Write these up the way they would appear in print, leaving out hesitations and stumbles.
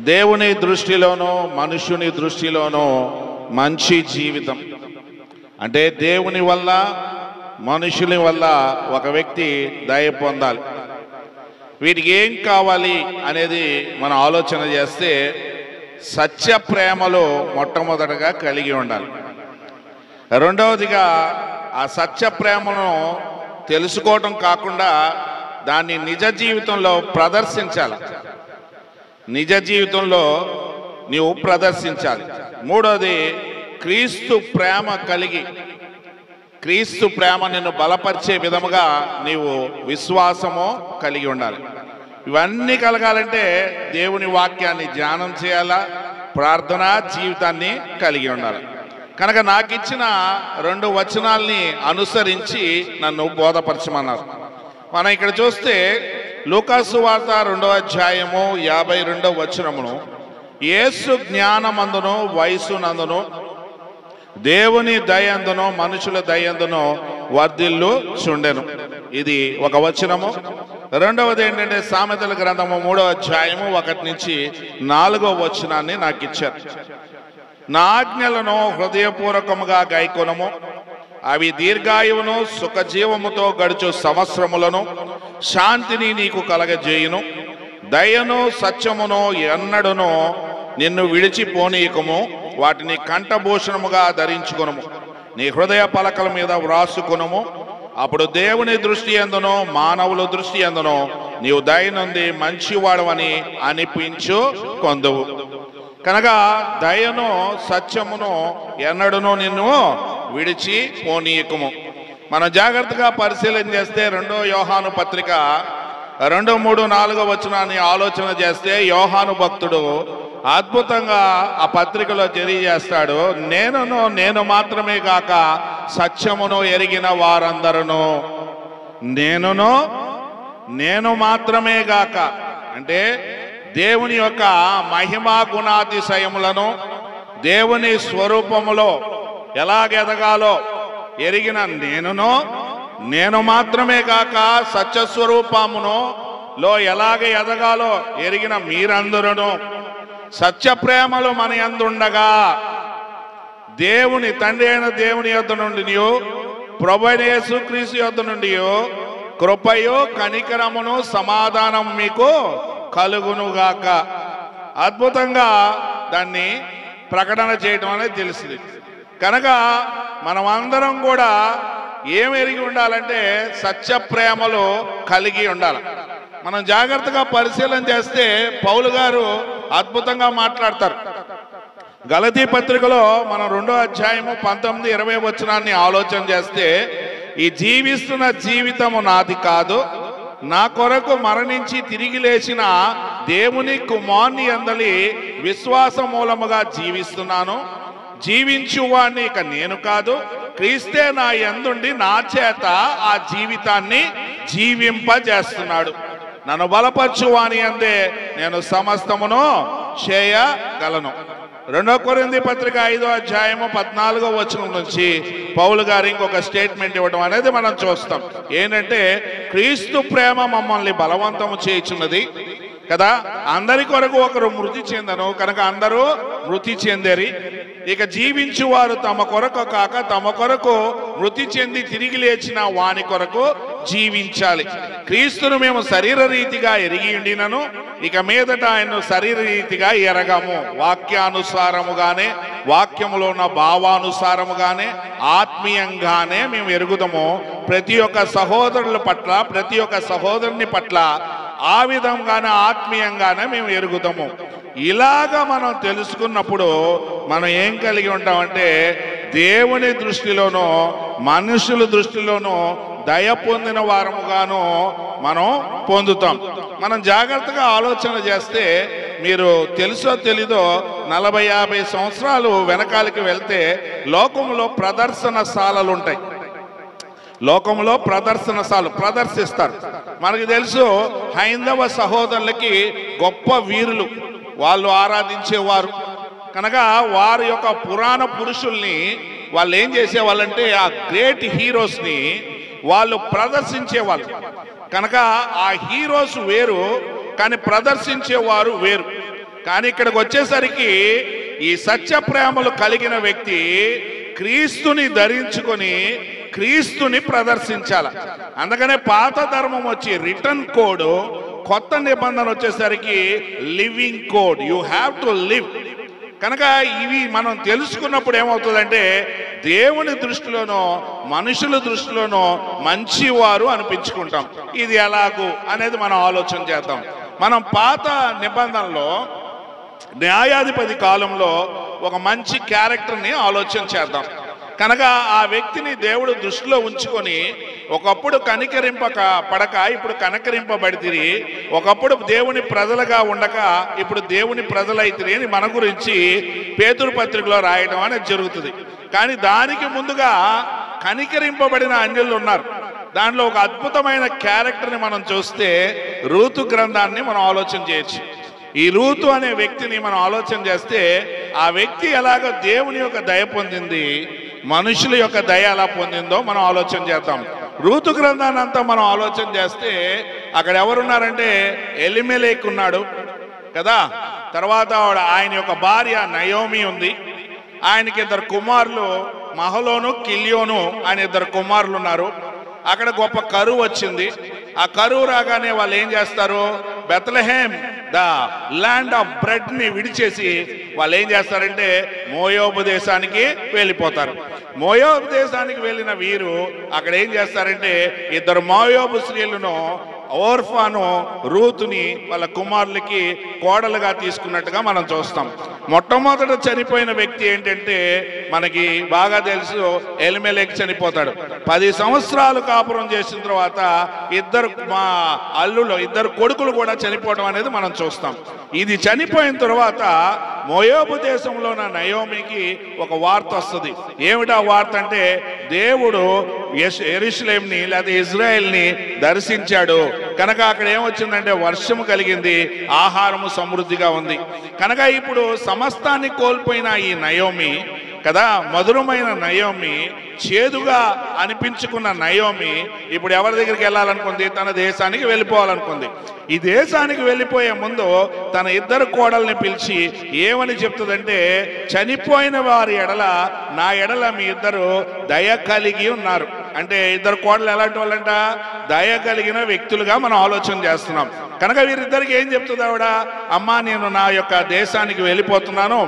దేవుని దృష్టిలోనూ మనుషుని దృష్టిలోనూ మంచి జీవితం అంటే దేవుని వల్ల మనుషుని వల్ల ఒక వ్యక్తి దయ పొందాలి. వీటికి ఏం కావాలి అనేది మనం ఆలోచన చేస్తే సత్య ప్రేమలో మొట్టమొదటగా కలిగి ఉండాలి. రెండవదిగా ఆ సత్య ప్రేమను తెలుసుకోవటం కాకుండా దాన్ని నిజ జీవితంలో ప్రదర్శించాలి. నిజ జీవితంలో నీవు ప్రదర్శించాలి. మూడవది క్రీస్తు ప్రేమ కలిగి, క్రీస్తు ప్రేమ నిన్ను బలపరిచే విధముగా నీవు విశ్వాసము కలిగి ఉండాలి. ఇవన్నీ కలగాలంటే దేవుని వాక్యాన్ని ధ్యానం చేయాలా, ప్రార్థనా జీవితాన్ని కలిగి ఉండాలి. కనుక నాకు ఇచ్చిన 2 వచనాల్ని అనుసరించి నన్ను బోధపరచమన్నారు. మనం ఇక్కడ చూస్తే లూకాసు వార్త 2వ అధ్యాయము 52వ వచనమును, యేసు జ్ఞానమందును వయసునందును దేవుని దయందును మనుషుల దయందును వర్ధిల్లు చుండెను. ఇది ఒక వచనము. రెండవది ఏంటంటే సామెతల గ్రంథము 3వ అధ్యాయము 1 నుంచి 4వ వచనాన్ని నాకు ఇచ్చారు. నా ఆజ్ఞలను హృదయపూర్వకముగా గైకొనము, అవి దీర్ఘాయువును సుఖజీవముతో గడుచు సంవత్సరములను శాంతిని నీకు కలగజేయును. దయను సత్యమును ఎన్నడును నిన్ను విడిచిపోనీయకము, వాటిని కంఠభూషణముగా ధరించుకొనుము, నీ హృదయ పలకల మీద వ్రాసుకొనుము. అప్పుడు దేవుని దృష్టి యందును మానవుల దృష్టి యందును నీవు దయనుంది మంచివాడవని అనిపించు కొందువు. కనుక దయను సత్యమును ఎన్నడును నిన్ను విడిచి పోనీయకము. మనం జాగ్రత్తగా పరిశీలన చేస్తే 2వ యోహాను పత్రిక 2, 3, 4వ వచనాన్ని ఆలోచన చేస్తే యోహాను భక్తుడు అద్భుతంగా ఆ పత్రికలో తెలియజేస్తాడు. నేను మాత్రమే కాక సత్యమును ఎరిగిన వారందరూ, నేను మాత్రమే గాక అంటే దేవుని యొక్క మహిమా గుణాతిశయములను దేవుని స్వరూపములో ఎలాగెదగాలో ఎరిగిన నేను మాత్రమే కాక సత్యస్వరూపమును లో ఎలాగ ఎదగాలో ఎరిగిన మీరందరూ సత్య ప్రేమలు మన యందుండగా దేవుని తండ్రి అయిన దేవుని యొద్ద నుండి ప్రభువైన యేసుక్రీస్తు యొద్ద నుండి కృపయు కనికరమును సమాధానం మీకు కలుగునుగాక. అద్భుతంగా దాన్ని ప్రకటన చేయటం అనేది తెలిసింది. కనుక మనం అందరం కూడా ఏం ఎరిగి ఉండాలంటే సత్య ప్రేమలు కలిగి ఉండాలి. మనం జాగ్రత్తగా పరిశీలన చేస్తే పౌలు గారు అద్భుతంగా మాట్లాడతారు. గలతీ పత్రికలో మనం 2వ అధ్యాయము 19, 20 వచనాన్ని ఆలోచన చేస్తే, ఈ జీవిస్తున్న జీవితము నాది కాదు, నా కొరకు మరణించి తిరిగి లేచిన దేవుని కుమారుని యందలి విశ్వాస మూలముగా జీవిస్తున్నాను. జీవించువాణ్ణి ఇక నేను కాదు, క్రీస్తే నా యందుండి నా చేత ఆ జీవితాన్ని జీవింపజేస్తున్నాడు. నన్ను బలపరచువాని అందే నేను సమస్తమును చేయగలను. 2వ కొరింథీ పత్రిక 5వ అధ్యాయము 14వ వచనం నుంచి పౌలు గారు ఇంకొక స్టేట్మెంట్ ఇవ్వడం అనేది మనం చూస్తాం. ఏంటంటే క్రీస్తు ప్రేమ మమ్మల్ని బలవంతము చేయుచున్నది కదా, అందరి కొరకు ఒకరు మృతి చెందను, కనుక అందరూ మృతి చెందేరి. ఇక జీవించువారు తమ కొరకు కాక తమ కొరకు మృతి చెంది తిరిగి లేచిన వాని కొరకు జీవించాలి. క్రీస్తును మేము శరీర రీతిగా ఎరిగి ఉండినను ఇక మీదట ఆయన్ను శరీర రీతిగా ఎరగము. వాక్యానుసారముగానే, వాక్యములో ఉన్న భావానుసారముగానే, ఆత్మీయంగానే మేము ఎరుగుదము. ప్రతి ఒక్క సహోదరుల పట్ల, ప్రతి ఒక్క సహోదరుని పట్ల ఆ విధంగానే ఆత్మీయంగానే మేము ఎరుగుతాము. ఇలాగా మనం తెలుసుకున్నప్పుడు మనం ఏం కలిగి ఉంటామంటే దేవుని దృష్టిలోనూ మనుషుల దృష్టిలోనూ దయ పొందిన వారముగాను మనం పొందుతాం. మనం జాగ్రత్తగా ఆలోచన చేస్తే, మీరు తెలుసో తెలీదో 40-50 సంవత్సరాలు వెనకాలకి వెళ్తే లోకంలో ప్రదర్శనశాలలు ఉంటాయి. లోకంలో ప్రదర్శనశాలలు ప్రదర్శిస్తారు. మనకు తెలుసు హైందవ సహోదరులకి గొప్ప వీరులు, వాళ్ళు ఆరాధించేవారు కనుక వారి యొక్క పురాణ పురుషుల్ని వాళ్ళు ఏం చేసేవాళ్ళంటే ఆ గ్రేట్ హీరోస్ని వాళ్ళు కానీ ఇక్కడికి వచ్చేసరికి ఈ సత్య ప్రేమలు కలిగిన వ్యక్తి క్రీస్తుని ధరించుకొని క్రీస్తుని ప్రదర్శించాల. అందుకనే పాత ధర్మం వచ్చి రిటర్న్ కోడ్, కొత్త నిబంధన వచ్చేసరికి living code. You have to live. కనుక ఇవి మనం తెలుసుకున్నప్పుడు ఏమవుతుందంటే దేవుని దృష్టిలోనో మనుషుల దృష్టిలోనో మంచివారు అనిపించుకుంటాం. ఇది ఎలాగూ అనేది మనం ఆలోచన చేద్దాం. మనం పాత నిబంధనలో న్యాయాధిపతి కాలంలో ఒక మంచి క్యారెక్టర్ని ఆలోచన చేద్దాం. కనుక ఆ వ్యక్తిని దేవుడు దృష్టిలో ఉంచుకొని ఒకప్పుడు పడక ఇప్పుడు కనకరింపబడితిరి, ఒకప్పుడు దేవుని ప్రజలుగా ఉండక ఇప్పుడు దేవుని ప్రజలైతిరి అని మన గురించి పేతురు పత్రికలో రాయడం అనేది జరుగుతుంది. కానీ దానికి ముందుగా కనికరింపబడిన అన్యులు ఉన్నారు. దాంట్లో ఒక అద్భుతమైన క్యారెక్టర్ని మనం చూస్తే రూతు గ్రంథాన్ని మనం ఆలోచన చేయొచ్చు. ఈ రూతు అనే వ్యక్తిని మనం ఆలోచన చేస్తే ఆ వ్యక్తి ఎలాగ దేవుని యొక్క దయ పొందింది, మనుషుల యొక్క దయ ఎలా పొందిందో మనం ఆలోచన చేద్దాం. రూతు గ్రంథాన్ని అంతా మనం ఆలోచన చేస్తే అక్కడ ఎవరున్నారంటే ఎలిమెలెకు ఉన్నాడు కదా, తర్వాత ఆయన యొక్క భార్య నయోమి ఉంది, ఆయనకి 2 కుమారులు మహలోను కిల్యోను ఆయన 2 కుమారులు ఉన్నారు. అక్కడ గొప్ప కరువు వచ్చింది. ఆ కరువు రాగానే వాళ్ళు ఏం చేస్తారు, Bethlehem the land of bread ని విడిచేసి వాళ్ళు ఏం చేస్తారంటే మోయాబు దేశానికి వెళ్ళిపోతారు. మోయాబు దేశానికి వెళ్ళిన వీరు అక్కడ ఏం చేస్తారంటే 2 మోయాబు స్త్రీలను ఓర్ఫాను రూతుని వాళ్ళ కుమారులకి కోడలుగా తీసుకున్నట్టుగా మనం చూస్తాం. మొట్టమొదట చనిపోయిన వ్యక్తి ఏంటంటే మనకి బాగా తెలుసు, ఎలిమెలెకు చనిపోతాడు. 10 సంవత్సరాలు కాపురం చేసిన తర్వాత 2 కొడుకులు కూడా చనిపోవడం అనేది మనం చూస్తాం. ఇది చనిపోయిన తర్వాత మోయాబు దేశంలో ఉన్న నయోమికి ఒక వార్త వస్తుంది. ఏమిటా వార్త అంటే దేవుడు యెరూషలేంని లేదా ఇజ్రాయెల్ని దర్శించాడు. కనుక అక్కడ ఏమొచ్చిందంటే వర్షము కలిగింది, ఆహారము సమృద్ధిగా ఉంది. కనుక ఇప్పుడు సమస్తాన్ని కోల్పోయిన ఈ నయోమి కదా, మధురమైన నయోమి, చేదుగా అనిపించుకున్న నయోమి ఇప్పుడు ఎవరి దగ్గరికి వెళ్ళాలనుకుంది, తన దేశానికి వెళ్ళిపోవాలనుకుంది. ఈ దేశానికి వెళ్ళిపోయే ముందు తన 2 కోడల్ని పిలిచి ఏమని చెప్తుందంటే, చనిపోయిన వారి ఎడల నా ఎడల మీ 2 దయ కలిగి ఉన్నారు. అంటే 2 కోడలు ఎలాంటి వాళ్ళంట, దయ కలిగిన వ్యక్తులుగా మనం ఆలోచన చేస్తున్నాం. కనుక వీరిద్దరికి ఏం చెప్తుంది ఆవిడ, అమ్మా నేను నా యొక్క దేశానికి వెళ్ళిపోతున్నాను,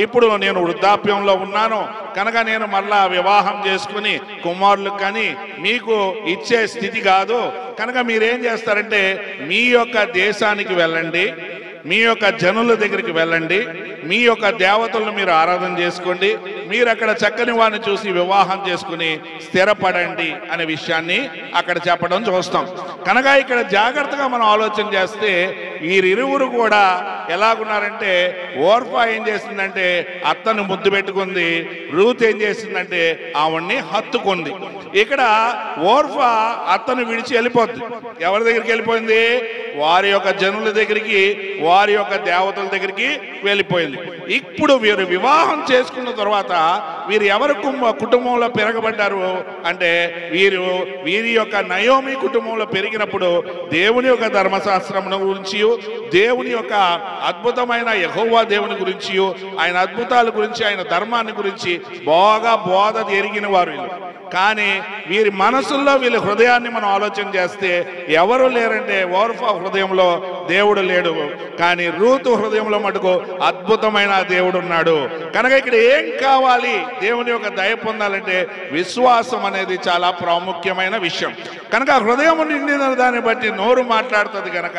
ఇప్పుడు నేను వృద్ధాప్యంలో ఉన్నాను, కనుక నేను మళ్ళా వివాహం చేసుకుని కుమారులకు కానీ మీకు ఇచ్చే స్థితి కాదు. కనుక మీరేం చేస్తారంటే మీ యొక్క దేశానికి వెళ్ళండి, మీ యొక్క జనుల దగ్గరికి వెళ్ళండి, మీ యొక్క దేవతలను మీరు ఆరాధన చేసుకోండి, మీరు అక్కడ చక్కని వారిని చూసి వివాహం చేసుకుని స్థిరపడండి అనే విషయాన్ని అక్కడ చెప్పడం చూస్తాం. కనుక ఇక్కడ జాగ్రత్తగా మనం ఆలోచన చేస్తే వీరిరువురు కూడా ఎలాగున్నారంటే, ఓర్ఫా ఏం చేసిందంటే అత్తను ముద్దు పెట్టుకుంది, రూత్ ఏం చేసిందంటే ఆవిడ్ని హత్తుకుంది. ఇక్కడ ఓర్ఫా అత్తను విడిచి వెళ్ళిపోద్ది. ఎవరి దగ్గరికి వెళ్ళిపోయింది, వారి యొక్క జనుల దగ్గరికి, వారి యొక్క దేవతల దగ్గరికి వెళ్ళిపోయింది. ఇప్పుడు వీరు వివాహం చేసుకున్న తర్వాత వీరు ఎవరి కుటుంబంలో పెరగబడ్డారు అంటే వీరి యొక్క నయోమి కుటుంబంలో పెరిగినప్పుడు దేవుని యొక్క ధర్మశాస్త్రం గురించి, దేవుని యొక్క అద్భుతమైన యెహోవా దేవుని గురించి, ఆయన అద్భుతాల గురించి, ఆయన ధర్మాన్ని గురించి బాగా బోధ ఎరిగిన వారు. కానీ వీరి మనసుల్లో వీళ్ళ హృదయాన్ని మనం ఆలోచన చేస్తే ఎవరు లేరంటే ఓర్ఫా హృదయంలో దేవుడు లేడు, కానీ రూతు హృదయంలో మటుకు అద్భుతమైన దేవుడు ఉన్నాడు. కనుక ఇక్కడ ఏం కావాలి, దేవుని యొక్క దయ పొందాలంటే విశ్వాసం అనేది చాలా ప్రాముఖ్యమైన విషయం. కనుక హృదయం నిండిన దాన్ని బట్టి నోరు మాట్లాడుతుంది. కనుక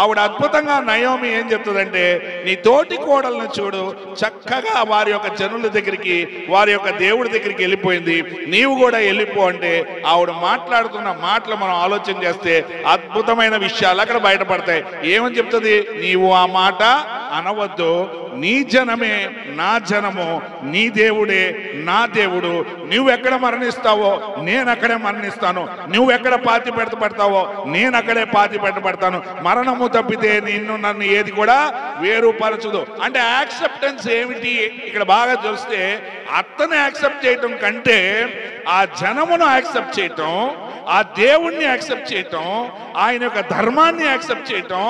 ఆవిడ అద్భుతంగా నయోమి ఏం చెప్తుందంటే, నీ తోటి కోడలను చూడు, చక్కగా వారి యొక్క జనుల దగ్గరికి, వారి యొక్క దేవుడి దగ్గరికి వెళ్ళిపోయింది, నీవు కూడా వెళ్ళిపో అంటే ఆవిడ మాట్లాడుతున్న మాటలు మనం ఆలోచన చేస్తే అద్భుతమైన విషయాలు అక్కడ బయటపడతాయి. ఏమని చెప్తుంది, నీవు ఆ మాట అనవద్దు, నీ జనమే నా జనము, నీ దేవుడే నా దేవుడు, నువ్వెక్కడ మరణిస్తావో నేను అక్కడే మరణిస్తాను, నువ్వెక్కడ పాతి పెడతావో నేను అక్కడే పాతి పెట్టబడతాను, మరణము తప్పితే నన్ను ఏది కూడా వేరుపరచదు. అంటే యాక్సెప్టెన్స్ ఏమిటి ఇక్కడ బాగా చూస్తే, అత్తను యాక్సెప్ట్ చేయటం కంటే ఆ జనమును యాక్సెప్ట్ చేయటం, ఆ దేవుణ్ణి యాక్సెప్ట్ చేయటం, ఆయన యొక్క ధర్మాన్ని యాక్సెప్ట్ చేయటం,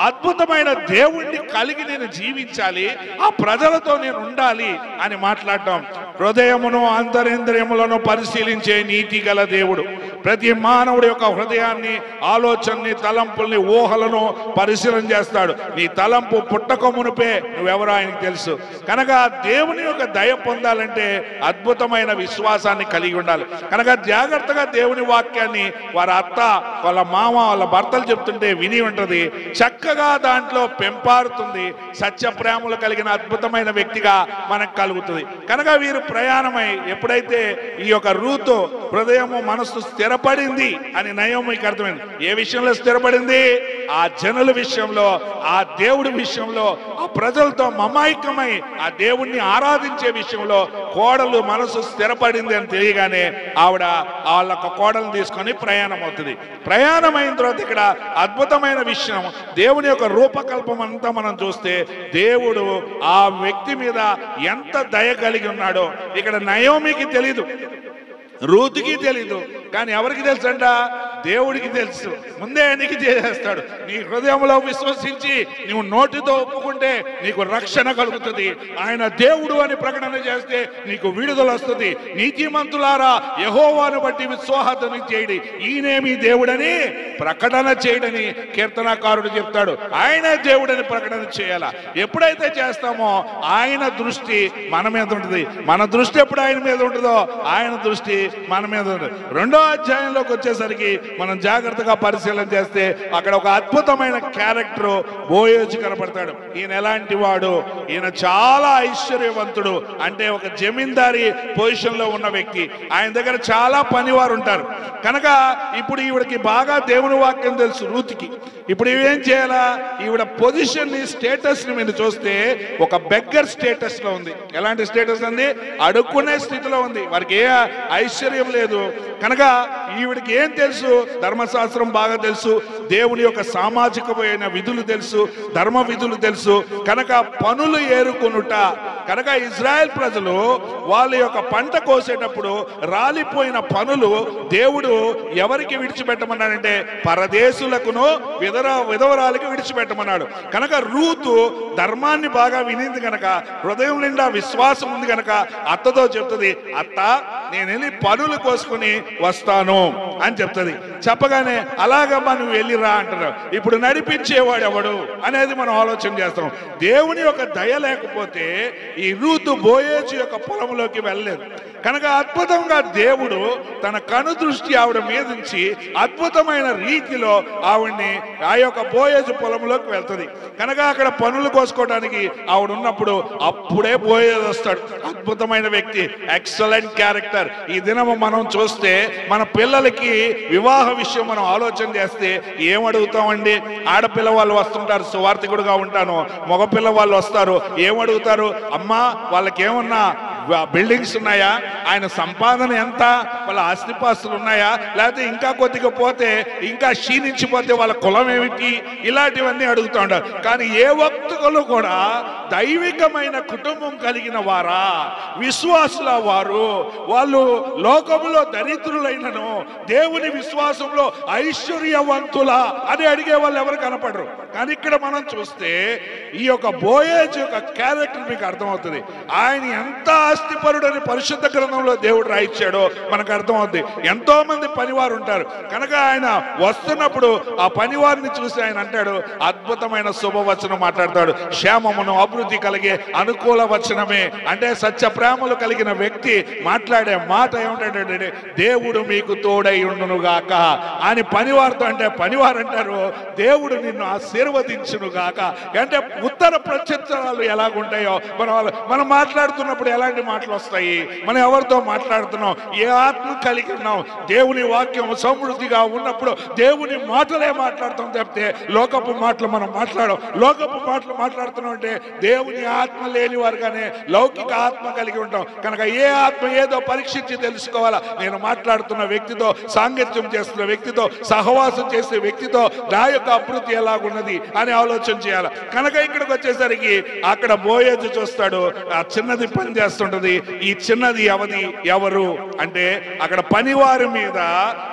అద్భుతమైన దేవుణ్ణి కలిగి నేను జీవించాలి, ఆ ప్రజలతో నేను ఉండాలి అని మాట్లాడటం. హృదయమును అంతరింద్రియములను పరిశీలించే నీతి గల దేవుడు ప్రతి మానవుడి యొక్క హృదయాన్ని, ఆలోచనని, తలంపుల్ని, ఊహలను పరిశీలన చేస్తాడు. నీ తలంపు పుట్టక మునుపే నువ్వెవరో ఆయనకు తెలుసు. కనుక దేవుని యొక్క దయ పొందాలంటే అద్భుతమైన విశ్వాసాన్ని కలిగి ఉండాలి. కనుక జాగ్రత్తగా దేవుని వాక్యాన్ని వారి అత్త, వాళ్ళ మామ, వాళ్ళ భర్తలు చెప్తుంటే విని ఉంటది, చక్కగా దాంట్లో పెంపారుతుంది, సత్య ప్రేమలు కలిగిన అద్భుతమైన వ్యక్తిగా మనకు కలుగుతుంది. కనుక వీరు ప్రయాణమై ఎప్పుడైతే ఈ యొక్క రూతు హృదయము, మనస్సు స్థిరపడింది అని నయోమికి అర్థమైంది. ఏ విషయంలో స్థిరపడింది? ఆ జనుల విషయంలో, ఆ దేవుడి విషయంలో, ఆ ప్రజలతో మమైకమై ఆ దేవుణ్ణి ఆరాధించే విషయంలో కోడలు మనసు స్థిరపడింది అని తెలియగానే ఆవిడ వాళ్ళ కోడలను తీసుకొని ప్రయాణం అవుతుంది. ప్రయాణం అయిన తర్వాత ఇక్కడ అద్భుతమైన విషయం, దేవుని యొక్క రూపకల్పం అంతా మనం చూస్తే దేవుడు ఆ వ్యక్తి మీద ఎంత దయ కలిగి ఉన్నాడో ఇక్కడ నయోమికి తెలీదు, రూతుకి తెలీదు, కానీ ఎవరికి తెలుసంట? దేవుడికి తెలుసు. ముందే నీకు చేసేస్తాడు. నీ హృదయంలో విశ్వసించి నువ్వు నోటితో ఒప్పుకుంటే నీకు రక్షణ కలుగుతుంది. ఆయన దేవుడు అని ప్రకటన చేస్తే నీకు విడుదల వస్తుంది. నీతిమంతులారా యెహోవాను బట్టి విశ్వాసను చేయడి, ఈయనేమి దేవుడని ప్రకటన చేయడని కీర్తనకారుడు చెప్తాడు. ఆయనే దేవుడని ప్రకటన చేయాలా. ఎప్పుడైతే చేస్తామో ఆయన దృష్టి మన మీద ఉంటుంది. మన దృష్టి ఎప్పుడు ఆయన మీద ఉంటుందో ఆయన దృష్టి మన మీద ఉంటుంది. 2వ అధ్యాయంలోకి వచ్చేసరికి మనం జాగ్రత్తగా పరిశీలన చేస్తే అక్కడ ఒక అద్భుతమైన క్యారెక్టర్ బోయోజు కనపడతాడు. ఈయన ఎలాంటి వాడు? ఈయన చాలా ఐశ్వర్యవంతుడు, అంటే ఒక జమీందారీ పొజిషన్ లో ఉన్న వ్యక్తి. ఆయన దగ్గర చాలా పనివారు ఉంటారు. కనుక ఇప్పుడు ఈవిడకి బాగా దేవుని వాక్యం తెలుసు రూతుకి. ఇప్పుడు ఇవేం చేయాలా? ఈవిడ పొజిషన్ ని, స్టేటస్ ని మీరు చూస్తే ఒక బెగ్గర్ స్టేటస్ లో ఉంది. ఎలాంటి స్టేటస్ అంది? అడుక్కునే స్థితిలో ఉంది. వారికి ఏ ఐశ్వర్యం లేదు. కనుక ఈవిడికి ఏం తెలుసు? ధర్మశాస్త్రం బాగా తెలుసు, దేవుని యొక్క సామాజికమైన విధులు తెలుసు, ధర్మ విధులు తెలుసు. కనుక పనులు ఏరుకొనుట. కనుక ఇజ్రాయెల్ ప్రజలు వాళ్ళ యొక్క పంట కోసేటప్పుడు రాలిపోయిన పనులు దేవుడు ఎవరికి విడిచిపెట్టమన్నాడంటే పరదేశులకును విధవరాలకి విడిచిపెట్టమన్నాడు. కనుక రూతు ధర్మాన్ని బాగా వినింది కనుక, హృదయం నిండా విశ్వాసం ఉంది కనుక అత్తతో చెప్తుంది, అత్త నేను వెళ్ళి పనులు కోసుకుని వస్తాను అని చెప్తుంది. చెప్పగానే అలాగమ్మా నువ్వు వెళ్ళిరా అంటారు. ఇప్పుడు నడిపించేవాడు ఎవడు అనేది మనం ఆలోచన చేస్తాం. దేవుని యొక్క దయ లేకపోతే ఈ రూతు బోయేజు యొక్క పొలంలోకి వెళ్ళలేదు. కనుక అద్భుతంగా దేవుడు తన కను దృష్టి ఆవిడ మీద నుంచి అద్భుతమైన రీతిలో ఆవిడ్ని ఆ యొక్క బోయేజు పొలంలోకి వెళ్తుంది. కనుక అక్కడ పనులు కోసుకోవడానికి ఆవిడ ఉన్నప్పుడు అప్పుడే బోయేజు వస్తాడు. అద్భుతమైన వ్యక్తి, ఎక్సలెంట్ క్యారెక్టర్. ఈ దినము మనం చూస్తే మన పిల్లలకి వివాహ విషయం మనం ఆలోచన చేస్తే ఏమడుగుతామండి? ఆడపిల్ల వాళ్ళు వస్తుంటారు, సువార్థికుడుగా ఉంటాను, మగపిల్ల వాళ్ళు వస్తారు, ఏమడుగుతారు? అమ్మా వాళ్ళకి ఏమన్నా బిల్డింగ్స్ ఉన్నాయా? ఆయన సంపాదన ఎంత? వాళ్ళ ఆస్తిపాస్తులు ఉన్నాయా? లేకపోతే ఇంకా కొద్దిగా పోతే, ఇంకా క్షీణించిపోతే వాళ్ళ కులం ఏమిటి? ఇలాంటివన్నీ అడుగుతూ ఉంటారు. కానీ ఏ భక్తులు కూడా దైవికమైన కుటుంబం కలిగిన వారా, విశ్వాసుల వారు, వాళ్ళు లోకములో దరిద్రులైనను దేవుని విశ్వాసంలో ఐశ్వర్యవంతులా అని అడిగే వాళ్ళు ఎవరు కనపడరు. కానీ ఇక్కడ మనం చూస్తే ఈ యొక్క బోయేజు యొక్క క్యారెక్టర్ మీకు అర్థమవుతుంది. ఆయన ఎంత ఆస్తిపరుడని పరిశుద్ధ గ్రంథంలో దేవుడు రాయించాడో మనకు అర్థమవుతుంది. ఎంతో మంది పనివారు ఉంటారు. కనుక ఆయన వస్తున్నప్పుడు ఆ పనివారిని చూసి ఆయన అంటాడు, అద్భుతమైన శుభవచనం మాట్లాడతాడు. క్షేమమును అభివృద్ధి కలిగే అనుకూల వచనమే, అంటే సత్య ప్రేమలు కలిగిన వ్యక్తి మాట్లాడే మాట ఏమిటంటే దేవుడు మీకు తోడై ఉండునుగాక అని పనివారితో అంటే, పనివారు అంటారు దేవుడు నిన్ను ఆశీర్వదించునుగాక. అంటే ఉత్తర ప్రత్యుత్తరాలు ఎలాగుంటాయో మనం మాట్లాడుతున్నప్పుడు ఎలాంటి మాటలు వస్తాయి, మనం ఎవరితో మాట్లాడుతున్నాం, ఏ ఆత్మ కలిగి ఉన్నాం, దేవుని వాక్యం సమృద్ధిగా ఉన్నప్పుడు దేవుని మాటలే మాట్లాడుతాం తప్పితే లోకపు మాటలు మనం మాట్లాడం. లోకపు మాటలు మాట్లాడుతున్నాం అంటే దేవుని ఆత్మ లేని వారుగానే లౌకిక ఆత్మ కలిగి ఉంటాం. కనుక ఏ ఆత్మ ఏదో పరీక్షించి తెలుసుకోవాలా. నేను మాట్లాడుతున్న వ్యక్తితో, సాంగత్యం చేస్తున్న వ్యక్తితో, సహవాసం చేసే వ్యక్తితో నా యొక్క అభివృద్ధి ఎలాగున్నది అని ఆలోచన చేయాలి. కనుక ఇక్కడికి వచ్చేసరికి అక్కడ బోయేజు చూస్తాడు, ఆ చిన్నది పని చేస్తుంటాడు. ఉంటుంది. ఈ చిన్నది ఎవరు అంటే అక్కడ పనివారి మీద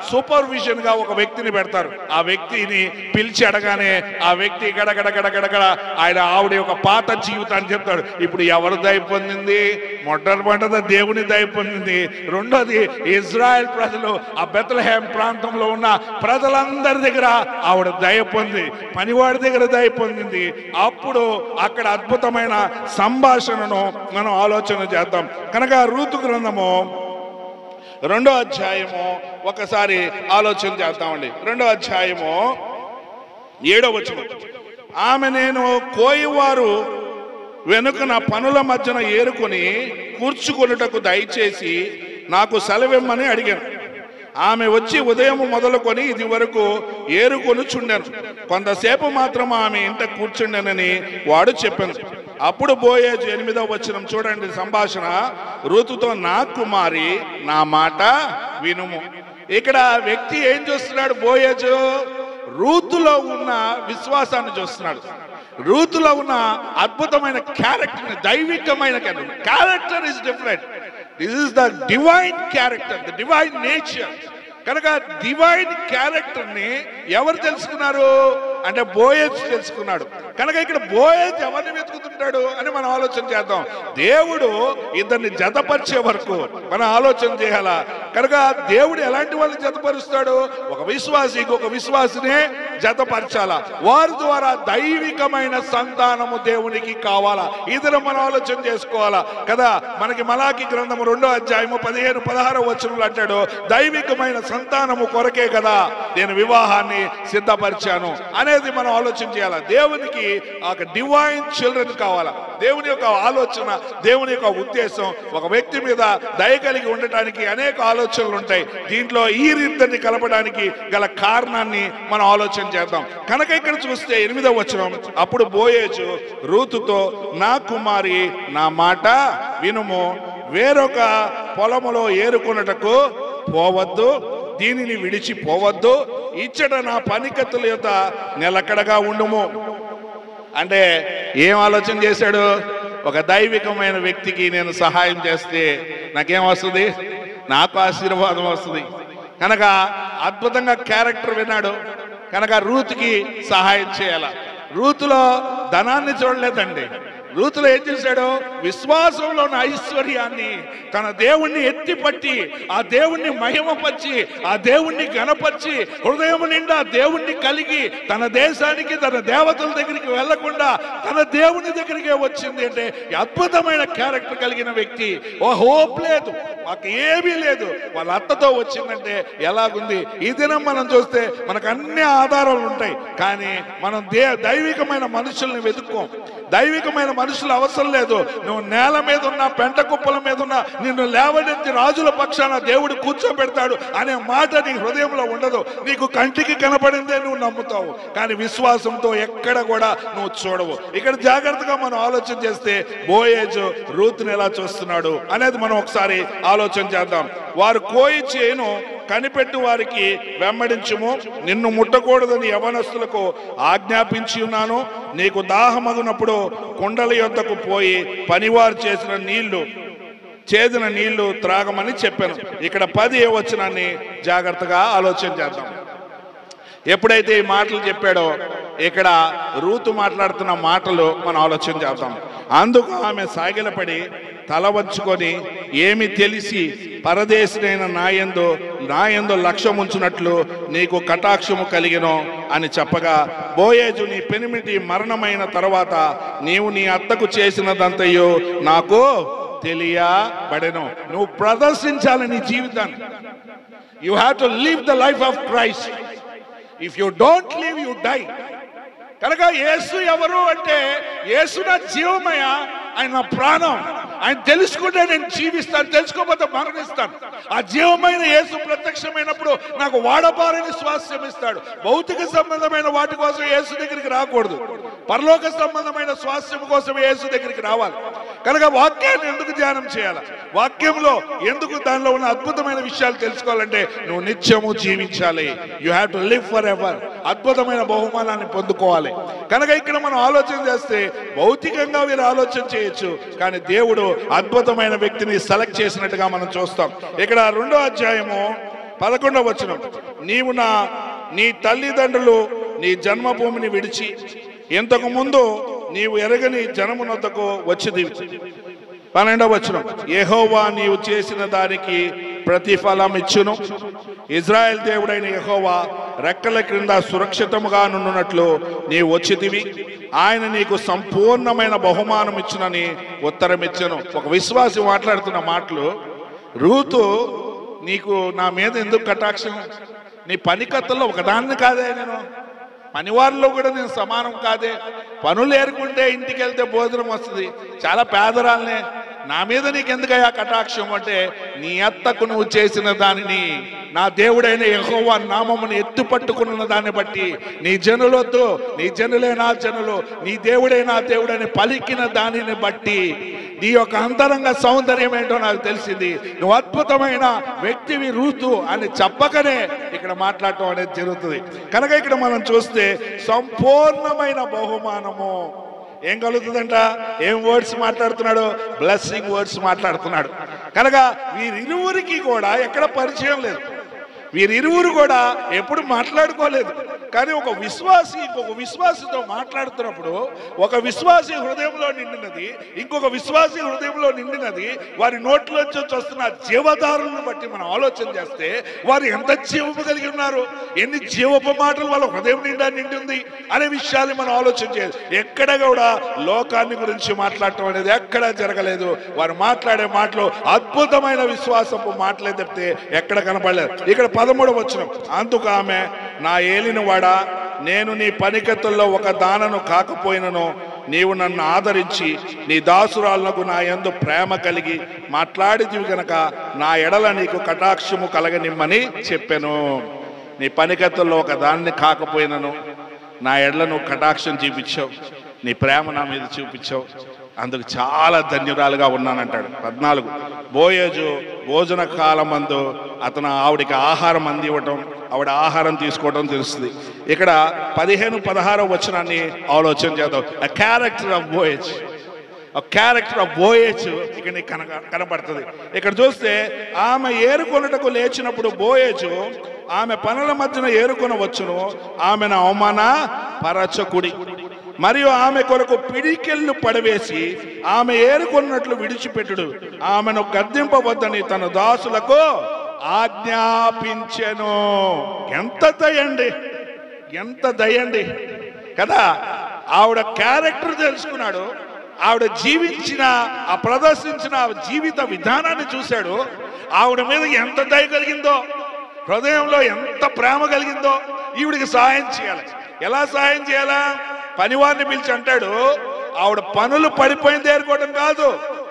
సూపర్విజన్ గా ఒక వ్యక్తిని పెడతారు. ఆ వ్యక్తిని పిలిచి అడగానే ఆ వ్యక్తి గడగడ ఆయన ఆవిడ యొక్క పాత జీవితాన్ని చెప్తాడు. ఇప్పుడు ఎవరు దయ పొందింది? మొట్టమొదట దేవుని దయ పొందింది. రెండోది ఇజ్రాయెల్ ప్రజలు ఆ బెత్లెహేం ప్రాంతంలో ఉన్న ప్రజలందరి దగ్గర ఆవిడ దయ పొంది, పనివాడి దగ్గర దయ పొందింది. అప్పుడు అక్కడ అద్భుతమైన సంభాషణను మనం ఆలోచన చేద్దాం. కనుక రూతు గ్రంథము 2వ అధ్యాయము ఒకసారి ఆలోచన చేద్దామండి. 2వ అధ్యాయము 7వ వచనం. ఆమె, నేను కోయివారు వెనుకన పనుల మధ్యన ఏరుకొని కూర్చుకొనుటకు దయచేసి నాకు సెలవిమ్మని అడిగాను. ఆమె వచ్చి ఉదయం మొదలుకొని ఇది వరకు ఏరుకొని చుండాను. కొంతసేపు మాత్రం ఆమె ఇంట కూర్చుండెనని వాడు చెప్పాను. అప్పుడు బోయేజు 8వ వచనం చూడండి సంభాషణ. రూతుతో, నా కుమారి, నా మాట వినుము. ఇక్కడ వ్యక్తి ఏం చూస్తున్నాడు? బోయేజు రూతులో ఉన్న విశ్వాసాన్ని చూస్తున్నాడు. రూతులో ఉన్న అద్భుతమైన క్యారెక్టర్, దైవికమైన character is different. This is the divine character, the divine nature. కనుక డివైన్ క్యారెక్టర్ ని ఎవరు తెలుసుకున్నారు అంటే బోయేజ్ తెలుసుకున్నాడు. కనుక ఇక్కడ బోయేజ్ ఎవరిని వెతుకుతుంటాడు అని మనం ఆలోచన చేద్దాం. దేవుడు ఇద్దరిని జతపరిచే వరకు మనం ఆలోచన చేయాలా. కనుక దేవుడు ఎలాంటి వాళ్ళని జతపరుస్తాడు? ఒక విశ్వాసి ఇంకొక విశ్వాసినే జతపరచాలా. వారి ద్వారా దైవికమైన సంతానము దేవునికి కావాలా. ఇద్దరు మనం ఆలోచన చేసుకోవాలా కదా. మనకి మలాకి గ్రంథము 2వ అధ్యాయము 15-16 వచనంలో అంటాడు, దైవికమైన సంతానము కొరకే కదా నేను వివాహాన్ని సిద్ధపరిచాను అనేది మనం ఆలోచన చేయాలి. దేవునికి ఒక డివైన్ చిల్డ్రన్ కావాలా. దేవుని యొక్క ఆలోచన, దేవుని యొక్క ఉద్దేశం ఒక వ్యక్తి మీద దయ కలిగి ఉండటానికి అనేక ఆలోచనలు ఉంటాయి. దీంట్లో ఈ రీతిని కలపడానికి గల కారణాన్ని మనం ఆలోచన చేద్దాం. కనుక ఇక్కడ చూస్తే 8వ వచనం. అప్పుడు బోయేజు రూతుతో, నా కుమారి, నా మాట వినుము. వేరొక పొలములో ఏరుకొనుటకు పోవద్దు, దీనిని విడిచిపోవద్దు. ఇచ్చట నా పనికత్తుల యొక్క నిలకడగా ఉండుము. అంటే ఏం ఆలోచన చేశాడు? ఒక దైవికమైన వ్యక్తికి నేను సహాయం చేస్తే నాకేం వస్తుంది? నాకు ఆశీర్వాదం వస్తుంది. కనుక అద్భుతంగా క్యారెక్టర్ విన్నాడు. కనుక రూతుకి సహాయం చేయాల. రూతులో ధనాన్ని చూడలేదండి. రూతులో ఏం చేశాడు? విశ్వాసంలో ఉన్న ఐశ్వర్యాన్ని, తన దేవుణ్ణి ఎత్తిపట్టి ఆ దేవుణ్ణి మహిమపరిచి ఆ దేవుణ్ణి గణపరిచి హృదయం నిండా దేవుణ్ణి కలిగి తన దేశానికి, తన దేవతల దగ్గరికి వెళ్లకుండా తన దేవుని దగ్గరికే వచ్చింది. అంటే అద్భుతమైన క్యారెక్టర్ కలిగిన వ్యక్తి. ఓ హోప్ లేదు, మాకు ఏమీ లేదు, వాళ్ళ అత్తతో వచ్చిందంటే ఎలాగుంది? ఈ దినం మనం చూస్తే మనకు అన్ని ఆధారాలు ఉంటాయి, కానీ మనం దైవికమైన మనుషుల్ని వెతుక్కోం. దైవికమైన మనుషులు అవసరం లేదు. నువ్వు నేల మీద ఉన్నా, పెంట కుప్పల మీద ఉన్నా, నిన్ను లేవనెత్తి రాజుల పక్షాన దేవుడు కూర్చోబెడతాడు అనే మాట నీ హృదయంలో ఉండదు. నీకు కంటికి కనపడిందే నువ్వు నమ్ముతావు, కానీ విశ్వాసంతో ఎక్కడ కూడా నువ్వు చూడవు. ఇక్కడ జాగ్రత్తగా మనం ఆలోచన చేస్తే బోయేజు రూతుని ఎలా చూస్తున్నాడు అనేది మనం ఒకసారి ఆలోచన చేద్దాం. వారు కోయి చేను కనిపెట్టు వారికి వెంబడించుము. నిన్ను ముట్టకూడదని యవనస్తులకు ఆజ్ఞాపించి ఉన్నాను. నీకు దాహమగునప్పుడు కుండల యొద్దకు పోయి పనివారు చేసిన నీళ్లు త్రాగమని చెప్పాను. ఇక్కడ 10వ వచనాన్ని జాగ్రత్తగా ఆలోచన చేద్దాం. ఎప్పుడైతే ఈ మాటలు చెప్పాడో ఇక్కడ రూతు మాట్లాడుతున్న మాటలు మనం ఆలోచన చేద్దాం. అందుకు ఆమె సాగిలపడి తల వంచుకొని, ఏమి తెలిసి పరదేశినైన నాయందు లక్ష్యముంచునట్లు నీకు కటాక్షము కలిగినో అని చెప్పగా, బోయేజు, నీ పెనిమిటి మరణమైన తర్వాత నీవు నీ అత్తకు చేసినదంతయు నాకు తెలియబడెను. నువ్వు ప్రదర్శించాలి నీ జీవితాన్ని. You have to live the life of Christ. If you don't live, you die. కనుక యేసు ఎవరు అంటే, యేసు నా జీవమయ, ఆయన నా ప్రాణం. ఆయన తెలుసుకుంటే నేను జీవిస్తాను, తెలుసుకోకపోతే మరణిస్తాను. ఆ జీవమైన యేసు ప్రత్యక్షమైనప్పుడు నాకు వాడబారని స్వాస్థ్యం ఇస్తాడు. భౌతిక సంబంధమైన వాటి కోసం యేసు దగ్గరికి రాకూడదు, పరలోక సంబంధమైన స్వాస్థ్యం కోసం యేసు దగ్గరికి రావాలి. కనుక వాక్యాన్ని ఎందుకు ధ్యానం చేయాలి? వాక్యంలో ఎందుకు దానిలో ఉన్న అద్భుతమైన విషయాలు తెలుసుకోవాలంటే నువ్వు నిత్యము జీవించాలి. You have to live for ever. అద్భుతమైన బహుమానాన్ని పొందుకోవాలి. కనుక ఇక్కడ మనం ఆలోచన చేస్తే భౌతికంగా వీరు ఆలోచన చేయొచ్చు, కానీ దేవుడు అద్భుతమైన వ్యక్తిని సెలెక్ట్ చేసినట్టుగా మనం చూస్తాం. ఇక్కడ 2వ అధ్యాయము 11వ వచనం, నీవు నీ తల్లిదండ్రులు నీ జన్మభూమిని విడిచి ఇంతకు ముందు నీవు ఎరగని జనమునొద్దకు వచ్చింది. 12వ వచనం, యెహోవా నీవు చేసిన దానికి ప్రతిఫలం ఇచ్చును. ఇజ్రాయెల్ దేవుడైన యెహోవా రెక్కల క్రింద సురక్షితముగా నుండునట్లు నీవు వచ్చితివి. ఆయన నీకు సంపూర్ణమైన బహుమానం ఇచ్చునని ఉత్తరం ఇచ్చాను. ఒక విశ్వాసి మాట్లాడుతున్న మాటలు, రూతు నీకు నా మీద ఎందుకు కటాక్షం? నీ పనికత్తల్లో ఒకదాన్ని కాదే, నేను పనివారిలో కూడా నేను సమానం కాదే, పనులు ఏరుకుంటే ఇంటికి వెళ్తే భోజనం వస్తుంది, చాలా పేదరాలనే, నా మీద నీకెందుకయ్యా కటాక్షం అంటే, నీ అత్తకు నువ్వు చేసిన దానిని నా దేవుడైన యెహోవా నామమును ఎత్తుపట్టుకున్న దాన్ని బట్టి, నీ జనులొద్దు, నీ జనులే నా జనులు, నీ దేవుడే నా దేవుడని పలికిన దానిని బట్టి నీ యొక్క అంతరంగ సౌందర్యం ఏంటో నాకు తెలిసింది. నువ్వు అద్భుతమైన వ్యక్తివి రూతు అని చెప్పకనే ఇక్కడ మాట్లాడటం అనేది జరుగుతుంది. కనుక ఇక్కడ మనం చూస్తే సంపూర్ణమైన బహుమానము ఏం కలుగుతుందంట? ఏం వర్డ్స్ మాట్లాడుతున్నాడు? బ్లెస్సింగ్ వర్డ్స్ మాట్లాడుతున్నాడు. కనుక వీరిరువురికి కూడా ఎక్కడ పరిచయం లేదు, వీరిరువురు కూడా ఎప్పుడు మాట్లాడుకోలేదు. కానీ ఒక విశ్వాసి ఇంకొక విశ్వాసితో మాట్లాడుతున్నప్పుడు, ఒక విశ్వాసి హృదయంలో నిండినది ఇంకొక విశ్వాసి హృదయంలో నిండినది వారి నోట్లోంచి వస్తున్న జీవధారులను బట్టి మనం ఆలోచన చేస్తే వారు ఎంత జీవము కలిగి ఉన్నారు, ఎన్ని జీవపు మాటలు వాళ్ళ హృదయం నిండా నిండింది అనే విషయాన్ని మనం ఆలోచన చేయాలి. ఎక్కడ కూడా లోకాన్ని గురించి మాట్లాడటం అనేది ఎక్కడా జరగలేదు. వారు మాట్లాడే మాటలు అద్భుతమైన విశ్వాసపు మాటలే తప్పితే ఎక్కడ కనపడలేదు. ఇక్కడ 13వ వచనం, అందుకు ఆమె, నా ఏలిన వాడా, నేను నీ పనికత్తుల్లో ఒక దానను కాకపోయినను నీవు నన్ను ఆదరించి నీ దాసురాలకు నా యందు ప్రేమ కలిగి మాట్లాడితివి గనక నా ఎడల నీకు కటాక్షము కలగనిమ్మని చెప్పాను. నీ పనికత్తుల్లో ఒక దాన్ని కాకపోయినను నా ఎడల నువ్వు కటాక్షం చూపించావు, నీ ప్రేమ నా మీద చూపించావు, అందుకు చాలా ధన్యురాలుగా ఉన్నానంటాడు. 14, బోయేజు భోజన కాలమందు అతను ఆవిడికి ఆహారం అందివ్వటం, ఆవిడ ఆహారం తీసుకోవడం తెలుస్తుంది. ఇక్కడ 15, 16వ వచనాన్ని ఆలోచన చేద్దాం. a character of Boaz, a character of Boaz ఇక్కడ కనబడుతుంది. ఇక్కడ చూస్తే ఆమె ఏరుకొనుటకు లేచినప్పుడు బోయేజు ఆమె పనుల మధ్యన ఏరుకొని వచ్చును, ఆమెను అవమాన పరచకుడి మరియు ఆమె కొరకు పిడికెళ్ళు పడవేసి ఆమె ఏరుకున్నట్లు విడిచిపెట్టుడు, ఆమెను గద్దింపవద్దని తన దాసులకు ఆజ్ఞాపించెను. ఎంత దయండి, ఎంత దయండి కదా! ఆవిడ క్యారెక్టర్ తెలుసుకున్నాడు, ఆవిడ జీవించిన ఆ ప్రదర్శించిన జీవిత విధానాన్ని చూశాడు. ఆవిడ మీద ఎంత దయ కలిగిందో, హృదయంలో ఎంత ప్రేమ కలిగిందో. ఈవిడికి సహాయం చేయాలి. ఎలా సహాయం చేయాలా? పనివారిని పిలిచి అంటాడు, ఆవిడ పనులు పడిపోయింది ఏరుకోవడం కాదు,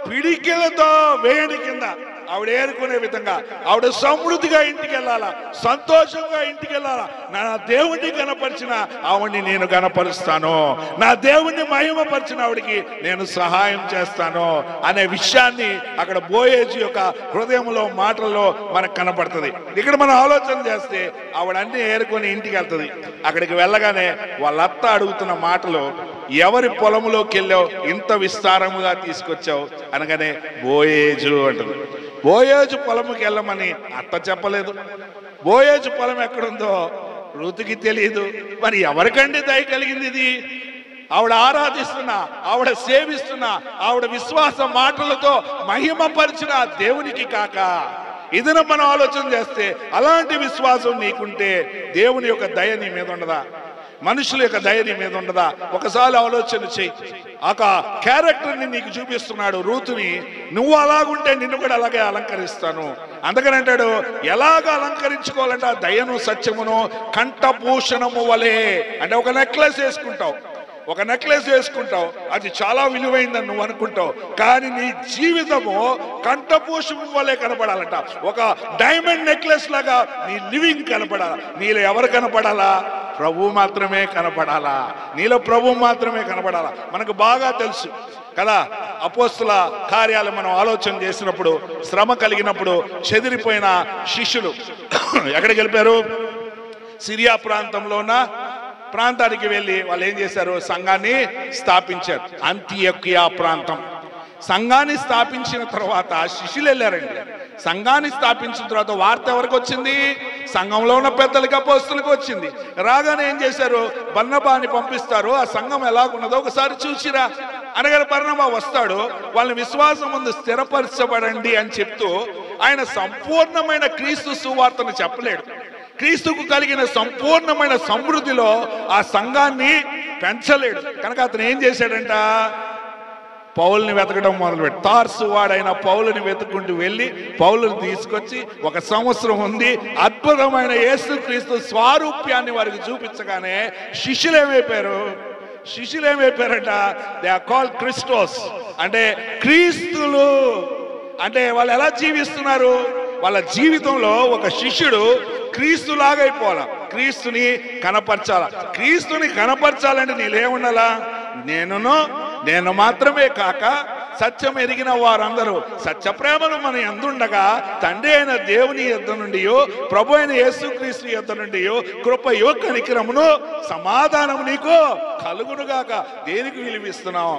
పిడికిలతో వేయని కింద ఆవిడ ఏరుకునే విధంగా ఆవిడ సమృద్ధిగా ఇంటికి వెళ్ళాలా, సంతోషంగా ఇంటికి వెళ్ళాలా. నా దేవుణ్ణి కనపరిచిన ఆవిడ్ని నేను కనపరుస్తాను, నా దేవుణ్ణి మహిమపరిచిన ఆవిడికి నేను సహాయం చేస్తాను అనే విషయాన్ని అక్కడ బోయేజు యొక్క హృదయంలో మాటల్లో మనకు కనపడుతుంది. ఇక్కడ మనం ఆలోచన చేస్తే ఆవిడ అన్ని ఏరుకొని ఇంటికి వెళ్తుంది. అక్కడికి వెళ్ళగానే వాళ్ళ అత్త అడుగుతున్న మాటలు, ఎవరి పొలంలోకి వెళ్ళావు, ఇంత విస్తారముగా తీసుకొచ్చావు అనగానే బోయేజు అంటుంది. బోయేజు పొలంకి వెళ్ళమని అత్త చెప్పలేదు. బోయేజు పొలం ఎక్కడుందో రుతుకి తెలియదు. మరి ఎవరికండి దయ కలిగింది ఇది? ఆవిడ ఆరాధిస్తున్నా, ఆవిడ సేవిస్తున్నా, ఆవిడ విశ్వాస మాటలతో మహిమపరిచిన దేవునికి కాక. ఇదిన మనం ఆలోచన చేస్తే అలాంటి విశ్వాసం నీకుంటే దేవుని యొక్క దయ నీ మీద ఉండదా? మనుషుల యొక్క దయ నీ మీద ఉండదా? ఒకసారి ఆలోచన చెయ్యి. ఒక క్యారెక్టర్ని నీకు చూపిస్తున్నాడు రూతుని, నువ్వు అలాగుంటే నిన్ను కూడా అలాగే అలంకరిస్తాను. అందుకని అంటాడు, ఎలాగ అలంకరించుకోవాలంటే ఆ దయను సత్యమును కంఠభూషణము వలె. అంటే ఒక నెక్లెస్ వేసుకుంటావు, ఒక నెక్లెస్ వేసుకుంటావు, అది చాలా విలువైందని నువ్వు అనుకుంటావు, కానీ నీ జీవితము కంఠభూషణం వల్లే కనపడాలంట. ఒక డైమండ్ నెక్లెస్ లాగా నీ లివింగ్ కనపడాలా. నీలో ఎవరు కనపడాలా? ప్రభు మాత్రమే కనపడాలా. నీలో ప్రభు మాత్రమే కనపడాలా. మనకు బాగా తెలుసు కదా, అపోస్తుల కార్యాలు మనం ఆలోచన చేసినప్పుడు, శ్రమ కలిగినప్పుడు చెదిరిపోయిన శిష్యులు ఎక్కడికి వెళ్ళిపోయారు? సిరియా ప్రాంతంలో ఉన్న ప్రాంతానికి వెళ్ళి వాళ్ళు ఏం చేశారు? సంఘాన్ని స్థాపించారు. అంతియొకియా ప్రాంతం. సంఘాన్ని స్థాపించిన తర్వాత శిష్యులు వెళ్ళారండి. సంఘాన్ని స్థాపించిన తర్వాత వార్త ఎవరికి వచ్చింది? సంఘంలో ఉన్న పెద్దలకి, అపోస్తలుకి వచ్చింది. రాగానే ఏం చేశారు? బర్నబాని పంపిస్తారు. ఆ సంఘం ఎలాగున్నదో ఒకసారి చూసిరా అనగానే బర్నబా వస్తాడు. వాళ్ళని విశ్వాసం ముందు స్థిరపరచబడండి అని చెప్తూ ఆయన సంపూర్ణమైన క్రీస్తు సువార్తను చెప్పలేడు. క్రీస్తుకు కలిగిన సంపూర్ణమైన సమృద్ధిలో ఆ సంఘాన్ని పెంచలేడు. కనుక అతను ఏం చేశాడంట? పౌలుని వెతకడం మొదలుపెట్టి తార్సు వాడైన పౌలుని వెతుక్కుంటూ వెళ్ళి పౌలుని తీసుకొచ్చి 1 సంవత్సరం ఉంది. అద్భుతమైన యేసుక్రీస్తు స్వారూప్యాన్ని వారికి చూపించగానే శిష్యులు ఏమైపోయారంట? దే ఆర్ కాల్డ్ క్రిస్టోస్, అంటే క్రీస్తులు. అంటే వాళ్ళు ఎలా జీవిస్తున్నారు? వాళ్ళ జీవితంలో ఒక శిష్యుడు క్రీస్తులాగా అయిపోవాలా, క్రీస్తుని కనపరచాలా. క్రీస్తుని కనపరచాలంటే నీళ్ళేముండాలా? నేను మాత్రమే కాక సత్యం ఎరిగిన వారందరూ సత్య ప్రేమను మన యందుండగా తండ్రి అయిన దేవుని యొద్ద నుండియో ప్రభు అయిన యేసుక్రీస్తు యొద్ద నుండియో కృపయో కనికరమును సమాధానము నీకు కలుగునుగాక. దేనికి విలువిస్తున్నావు?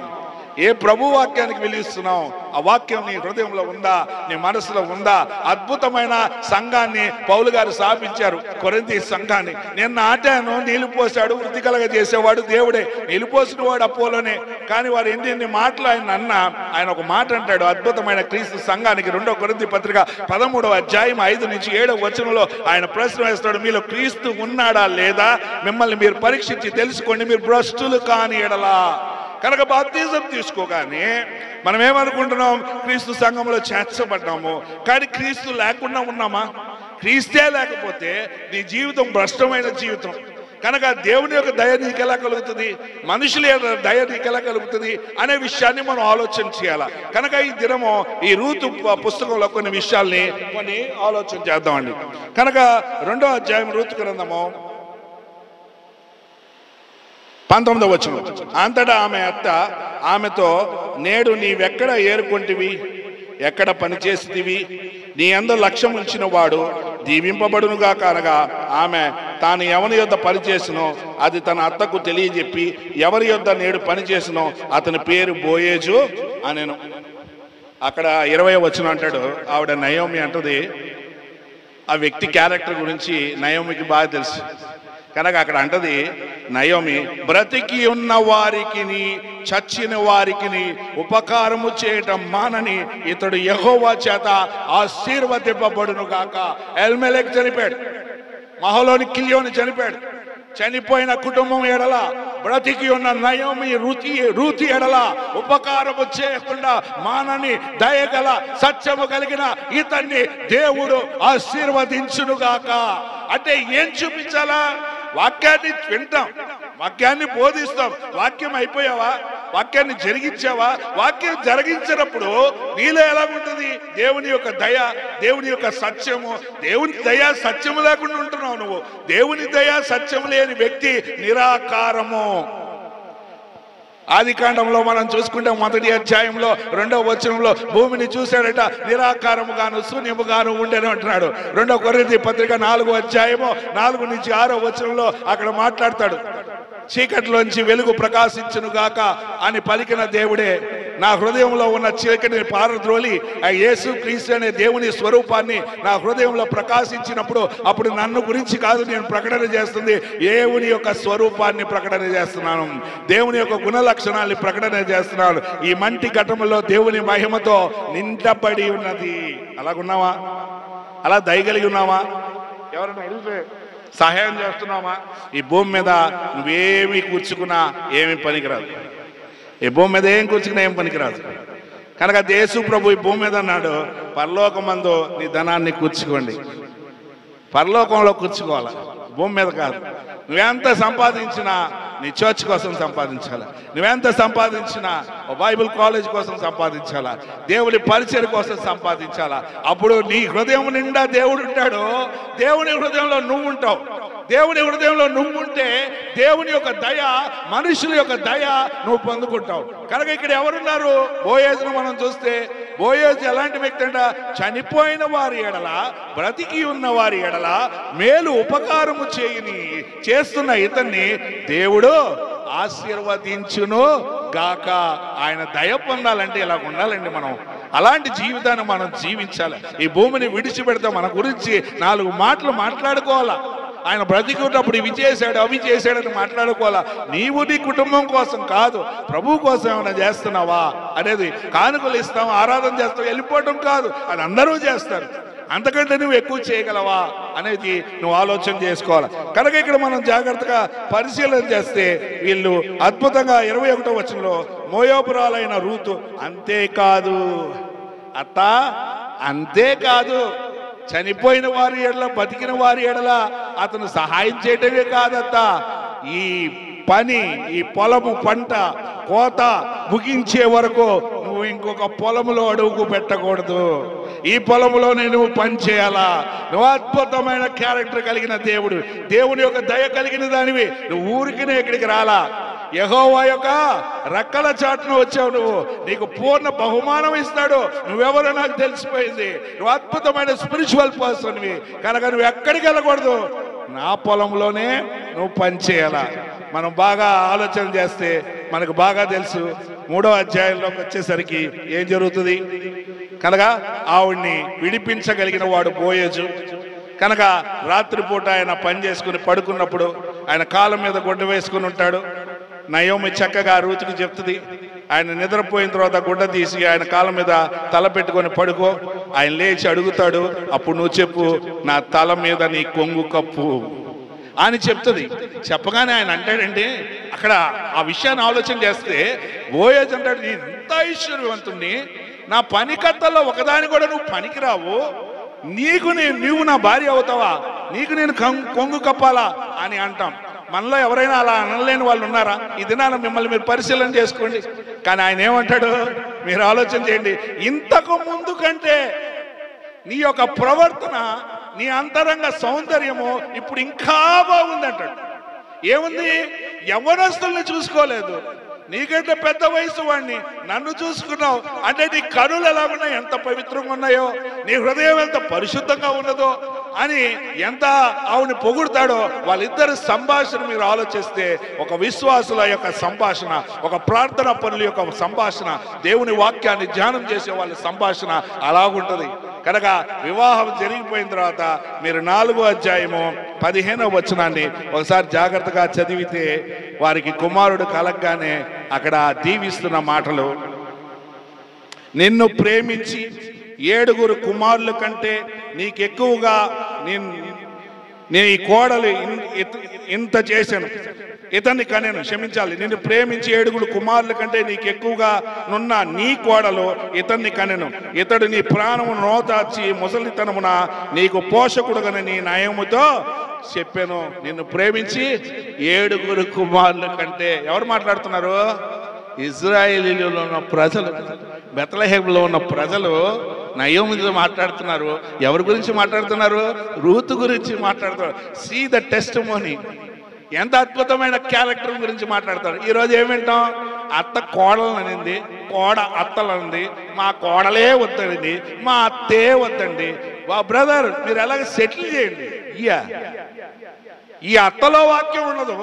ఏ ప్రభు వాక్యానికి విలువిస్తున్నావు? ఆ వాక్యం నీ హృదయంలో ఉందా? నీ మనసులో ఉందా? అద్భుతమైన సంఘాన్ని పౌలు గారు స్థాపించారు, కొరింథీ సంఘాన్ని. నేను నాటాను, నీళ్లు పోసాడు, వృద్ధి కలగ చేసేవాడు దేవుడే, నీళ్లు పోసిన వాడు అపోలోనే. కానీ వారు ఎన్ని మాటలు ఆయన ఒక మాట అంటాడు. అద్భుతమైన క్రీస్తు సంఘానికి 2వ కొరింథీ పత్రిక 13వ అధ్యాయం 5 నుంచి 7వ వచనంలో ఆయన ప్రశ్న వేస్తాడు. మీలో క్రీస్తు ఉన్నాడా లేదా? మిమ్మల్ని మీరు పరీక్షించి తెలుసుకోండి, మీరు భ్రష్టులు కాని ఎడలా. కనుక బాప్తిజం తీసుకోగానే మనం ఏమనుకుంటున్నాం? క్రీస్తు సంఘంలో చేర్చబడ్డాము. కానీ క్రీస్తు లేకుండా ఉన్నామా? క్రీస్తే లేకపోతే నీ జీవితం భ్రష్టమైన జీవితం. కనుక దేవుని యొక్క దయ నీకు ఎలా కలుగుతుంది? మనుషుల యొక్క దయ నీకు ఎలా కలుగుతుంది అనే విషయాన్ని మనం ఆలోచన చేయాలి. కనుక ఈ దినము ఈ రూతు పుస్తకంలో కొన్ని విషయాల్ని ఆలోచన చేద్దామండి. కనుక 2వ అధ్యాయం రూతు గ్రంథము 19వ వచనం. అంతటా ఆమె అత్త ఆమెతో, నేడు నీవెక్కడ ఏరుకొంటివి, ఎక్కడ పనిచేసితివి? నీ అందు లక్ష్యం ఉంచిన వాడు దీవింపబడునుగా. అనగా ఆమె తాను ఎవరి యొద్ద పనిచేసినో అది తన అత్తకు తెలియజెప్పి, ఎవరి యొద్ద నేడు పనిచేసినో అతని పేరు బోయేజు అనెను. అక్కడ 20వ వచనం అంటాడు, ఆవిడ నయోమి అంటది. ఆ వ్యక్తి క్యారెక్టర్ గురించి నయోమికి బాగా తెలుసు. కనుక అక్కడ అంటది నయోమి, బ్రతికి ఉన్న వారికి చచ్చిన వారికి ఉపకారము చేయటం మానని ఇతడు యెహోవా చేత ఆశీర్వదింపబడును గాక. ఎల్మెలెక్ చనిపోయాడు, మహలోని కిల్యోని చనిపోయాడు. చనిపోయిన కుటుంబం ఎడల బ్రతికి ఉన్న నయోమి రూతి ఎడల ఉపకారము చేయకుండా మానని దయగల సత్యము కలిగిన ఇతన్ని దేవుడు ఆశీర్వదించునుగాక. అంటే ఏం చూపించాలా? వాక్యాన్ని వింటాం, వాక్యాన్ని బోధిస్తాం. వాక్యం అయిపోయావా? వాక్యాన్ని జరిగించావా? వాక్యం జరిగించినప్పుడు నీలో ఎలా ఉంటుంది? దేవుని యొక్క దయ, దేవుని యొక్క సత్యము. దేవుని దయ సత్యము లేకుండా ఉంటున్నావు నువ్వు. దేవుని దయ సత్యము లేని వ్యక్తి నిరాకారము. ఆదికాండంలో మనం చూసుకుంటే 1వ అధ్యాయంలో 2వ వచనంలో భూమిని చూశాడట, నిరాకారముగాను శూన్యముగాను ఉండేను అంటున్నాడు. 2వ కొరింథీ పత్రిక 4వ అధ్యాయము 4 నుంచి 6వ వచనంలో అక్కడ మాట్లాడతాడు. చీకటిలోంచి వెలుగు ప్రకాశించును గాక అని పలికిన దేవుడే నా హృదయంలో ఉన్న చీకటిని పారద్రోలి ఆ యేసు క్రీస్తు అనే దేవుని స్వరూపాన్ని నా హృదయంలో ప్రకాశించినప్పుడు అప్పుడు నన్ను గురించి కాదు నేను ప్రకటన చేస్తుంది, దేవుని యొక్క స్వరూపాన్ని ప్రకటన చేస్తున్నాను, దేవుని యొక్క గుణ లక్షణాన్ని ప్రకటన చేస్తున్నాను. ఈ మంటి ఘటములో దేవుని మహిమతో నిండబడి ఉన్నది. అలాగున్నావా? అలా దయగలిగి ఉన్నావా? ఎవరైనా వెళ్తే సహాయం చేస్తున్నామా? ఈ భూమి మీద నువ్వేమి కూర్చుకున్నా ఏమి పనికిరాదు. ఈ భూమి మీద ఏం కూర్చుకున్నా ఏం పనికిరాదు. కనుక యేసు ప్రభు ఈ భూమి మీద అన్నాడు, పరలోకమందు నీ ధనాన్ని కూర్చుకోండి. పరలోకంలో కూర్చుకోవాలి, భూమి మీద కాదు. నువ్వెంత సంపాదించినా నీ చర్చ్ కోసం సంపాదించాలా, నువ్వెంత సంపాదించినా బైబిల్ కాలేజ్ కోసం సంపాదించాలా, దేవుని పరిచయం కోసం సంపాదించాలా. అప్పుడు నీ హృదయం నిండా దేవుడు ఉంటాడు, దేవుని హృదయంలో నువ్వు ఉంటావు. దేవుని హృదయంలో నువ్వు ఉంటే దేవుని యొక్క దయ, మనుషుల యొక్క దయ నువ్వు పొందుకుంటావు. కనుక ఇక్కడ ఎవరున్నారు? బోయేజును మనం చూస్తే బోయోజు ఎలాంటి వ్యక్తి అంట? చనిపోయిన వారి ఎడల, బ్రతికి ఉన్న వారి ఎడల మేలు ఉపకారము చేస్తున్న ఇతన్ని దేవుడు ఆశీర్వదించును గాక. ఆయన దయ పొందాలంటే ఇలా ఉండాలండి. మనం అలాంటి జీవితాన్ని మనం జీవించాలి. ఈ భూమిని విడిచిపెడతాం, మన గురించి 4 మాటలు మాట్లాడుకోవాలా. ఆయన బ్రతికున్నప్పుడు ఇవి చేశాడు అవి చేశాడని మాట్లాడుకోవాలా. నీవు నీ కుటుంబం కోసం కాదు, ప్రభు కోసం ఏమైనా చేస్తున్నావా అనేది. కానుకలు ఇస్తాం, ఆరాధన చేస్తాం, వెళ్ళిపోవటం కాదు, అది అందరూ చేస్తారు. అంతకంటే నువ్వు ఎక్కువ చేయగలవా అనేది నువ్వు ఆలోచన చేసుకోవాలి. కనుక ఇక్కడ మనం జాగ్రత్తగా పరిశీలన చేస్తే వీళ్ళు అద్భుతంగా 21వ వచనంలో మోయాబురాలైన రూతు అంతేకాదు అత్త, అంతేకాదు చనిపోయిన వారి ఎడల, బతికిన వారి ఎడల అతను సహాయం చేయటమే కాదత్త, ఈ పని, ఈ పొలము పంట కోత ముగించే వరకు నువ్వు ఇంకొక పొలములో అడుగు పెట్టకూడదు. ఈ పొలములోనే నువ్వు పని చేయాలా. నువ్వు అద్భుతమైన క్యారెక్టర్ కలిగిన దేవుడు, దేవుని యొక్క దయ కలిగిన దానివి. నువ్వు ఊరికినే ఇక్కడికి రాలా, యెహోవా యొక్క రెక్కల చాటున వచ్చావు. నువ్వు, నీకు పూర్ణ బహుమానం ఇస్తాడు. నువ్వెవరో నాకు తెలిసిపోయింది. నువ్వు అద్భుతమైన స్పిరిచువల్ పర్సన్వి కనుక నువ్వు ఎక్కడికి వెళ్ళకూడదు, నా పొలంలోనే నువ్వు పని చేయాలా. మనం బాగా ఆలోచన చేస్తే మనకు బాగా తెలుసు. 3వ అధ్యాయంలోకి వచ్చేసరికి ఏం జరుగుతుంది కనుక ఆవిడ్ని విడిపించగలిగిన వాడు బోయోజు. కనుక రాత్రిపూట ఆయన పని చేసుకుని పడుకున్నప్పుడు ఆయన కాళ్ళ మీద గుడ్డ వేసుకుని ఉంటాడు. నయోమి చక్కగా రూతుకి చెప్తుంది. ఆయన నిద్రపోయిన తర్వాత గుడ్డ తీసి ఆయన కాళ్ళ మీద తల పెట్టుకొని పడుకో. ఆయన లేచి అడుగుతాడు, అప్పుడు నువ్వు చెప్పు, నా తల మీద నీ కొంగు కప్పు అని చెప్తుంది. చెప్పగానే ఆయన అంటాడండి, అక్కడ ఆ విషయాన్ని ఆలోచన చేస్తే బోయోజు అంటాడు, నీ ఇంత ఐశ్వర్యవంతుణ్ణి, నా పనికత్తల్లో ఒకదాని కూడా నువ్వు పనికిరావు, నీవు నా భార్య అవుతావా, నీకు నేను కొంగు కప్పాలా అని అంటాం. మనలో ఎవరైనా అలా అనలేని వాళ్ళు ఉన్నారా? ఈ దినాన మిమ్మల్ని మీరు పరిశీలన చేసుకోండి. కానీ ఆయన ఏమంటాడు, మీరు ఆలోచన చేయండి, ఇంతకు ముందు కంటే నీ యొక్క ప్రవర్తన, నీ అంతరంగ సౌందర్యము ఇప్పుడు ఇంకా బాగుందంటాడు. ఏముంది? యవ్వనస్తుల్ని చూసుకోలేదు, నీకంటే పెద్ద వయసు వాడిని నన్ను చూసుకున్నావు అంటే నీ కనులు ఎలా ఉన్నాయి, ఎంత పవిత్రంగా ఉన్నాయో, నీ హృదయం ఎంత పరిశుద్ధంగా ఉన్నదో అని ఎంత ఆవిని పొగుడతాడో. వాళ్ళిద్దరి సంభాషణ మీరు ఆలోచిస్తే, ఒక విశ్వాసుల యొక్క సంభాషణ, ఒక ప్రార్థన పనుల యొక్క సంభాషణ, దేవుని వాక్యాన్ని ధ్యానం చేసే వాళ్ళ సంభాషణ అలాగుంటుంది. కనుక వివాహం జరిగిపోయిన తర్వాత మీరు 4వ అధ్యాయము 15వ వచనాన్ని ఒకసారి జాగ్రత్తగా చదివితే, వారికి కుమారుడు కలగగానే అక్కడ దీవిస్తున్న మాటలు, నిన్ను ప్రేమించి 7 కుమారుల కంటే నీకెక్కువగా నీ కోడలు ఇంత చేశాను, ఇతన్ని కనెను, క్షమించాలి, నిన్ను ప్రేమించి 7 కుమారుల కంటే నీకెక్కువగా నున్న నీ కోడలు ఇతన్ని కనెను, ఇతడు నీ ప్రాణము నోతార్చి ముసలితనమున నీకు పోషకుడుగని నీ నయముతో చెప్పాను. నిన్ను ప్రేమించి 7 కుమారుల కంటే, ఎవరు మాట్లాడుతున్నారు? ఇజ్రాయేలీలో ఉన్న ప్రజలు, బెత్లెహేములో ఉన్న ప్రజలు నయోమితో మాట్లాడుతున్నారు. ఎవరి గురించి మాట్లాడుతున్నారు? రూతు గురించి మాట్లాడుతున్నారు. సీ ద టెస్టిమోనీ, ఎంత అద్భుతమైన క్యారెక్టర్ గురించి మాట్లాడతారు. ఈరోజు ఏమింటాం? అత్త కోడలు అనింది, కోడ అత్తలు అంది, మా కోడలే వద్దండి, మా అత్తే వద్దండి. బ్రదర్, మీరు ఎలాగ సెటిల్ చేయండి. ఈ అత్తలో వాక్యం ఉండదు,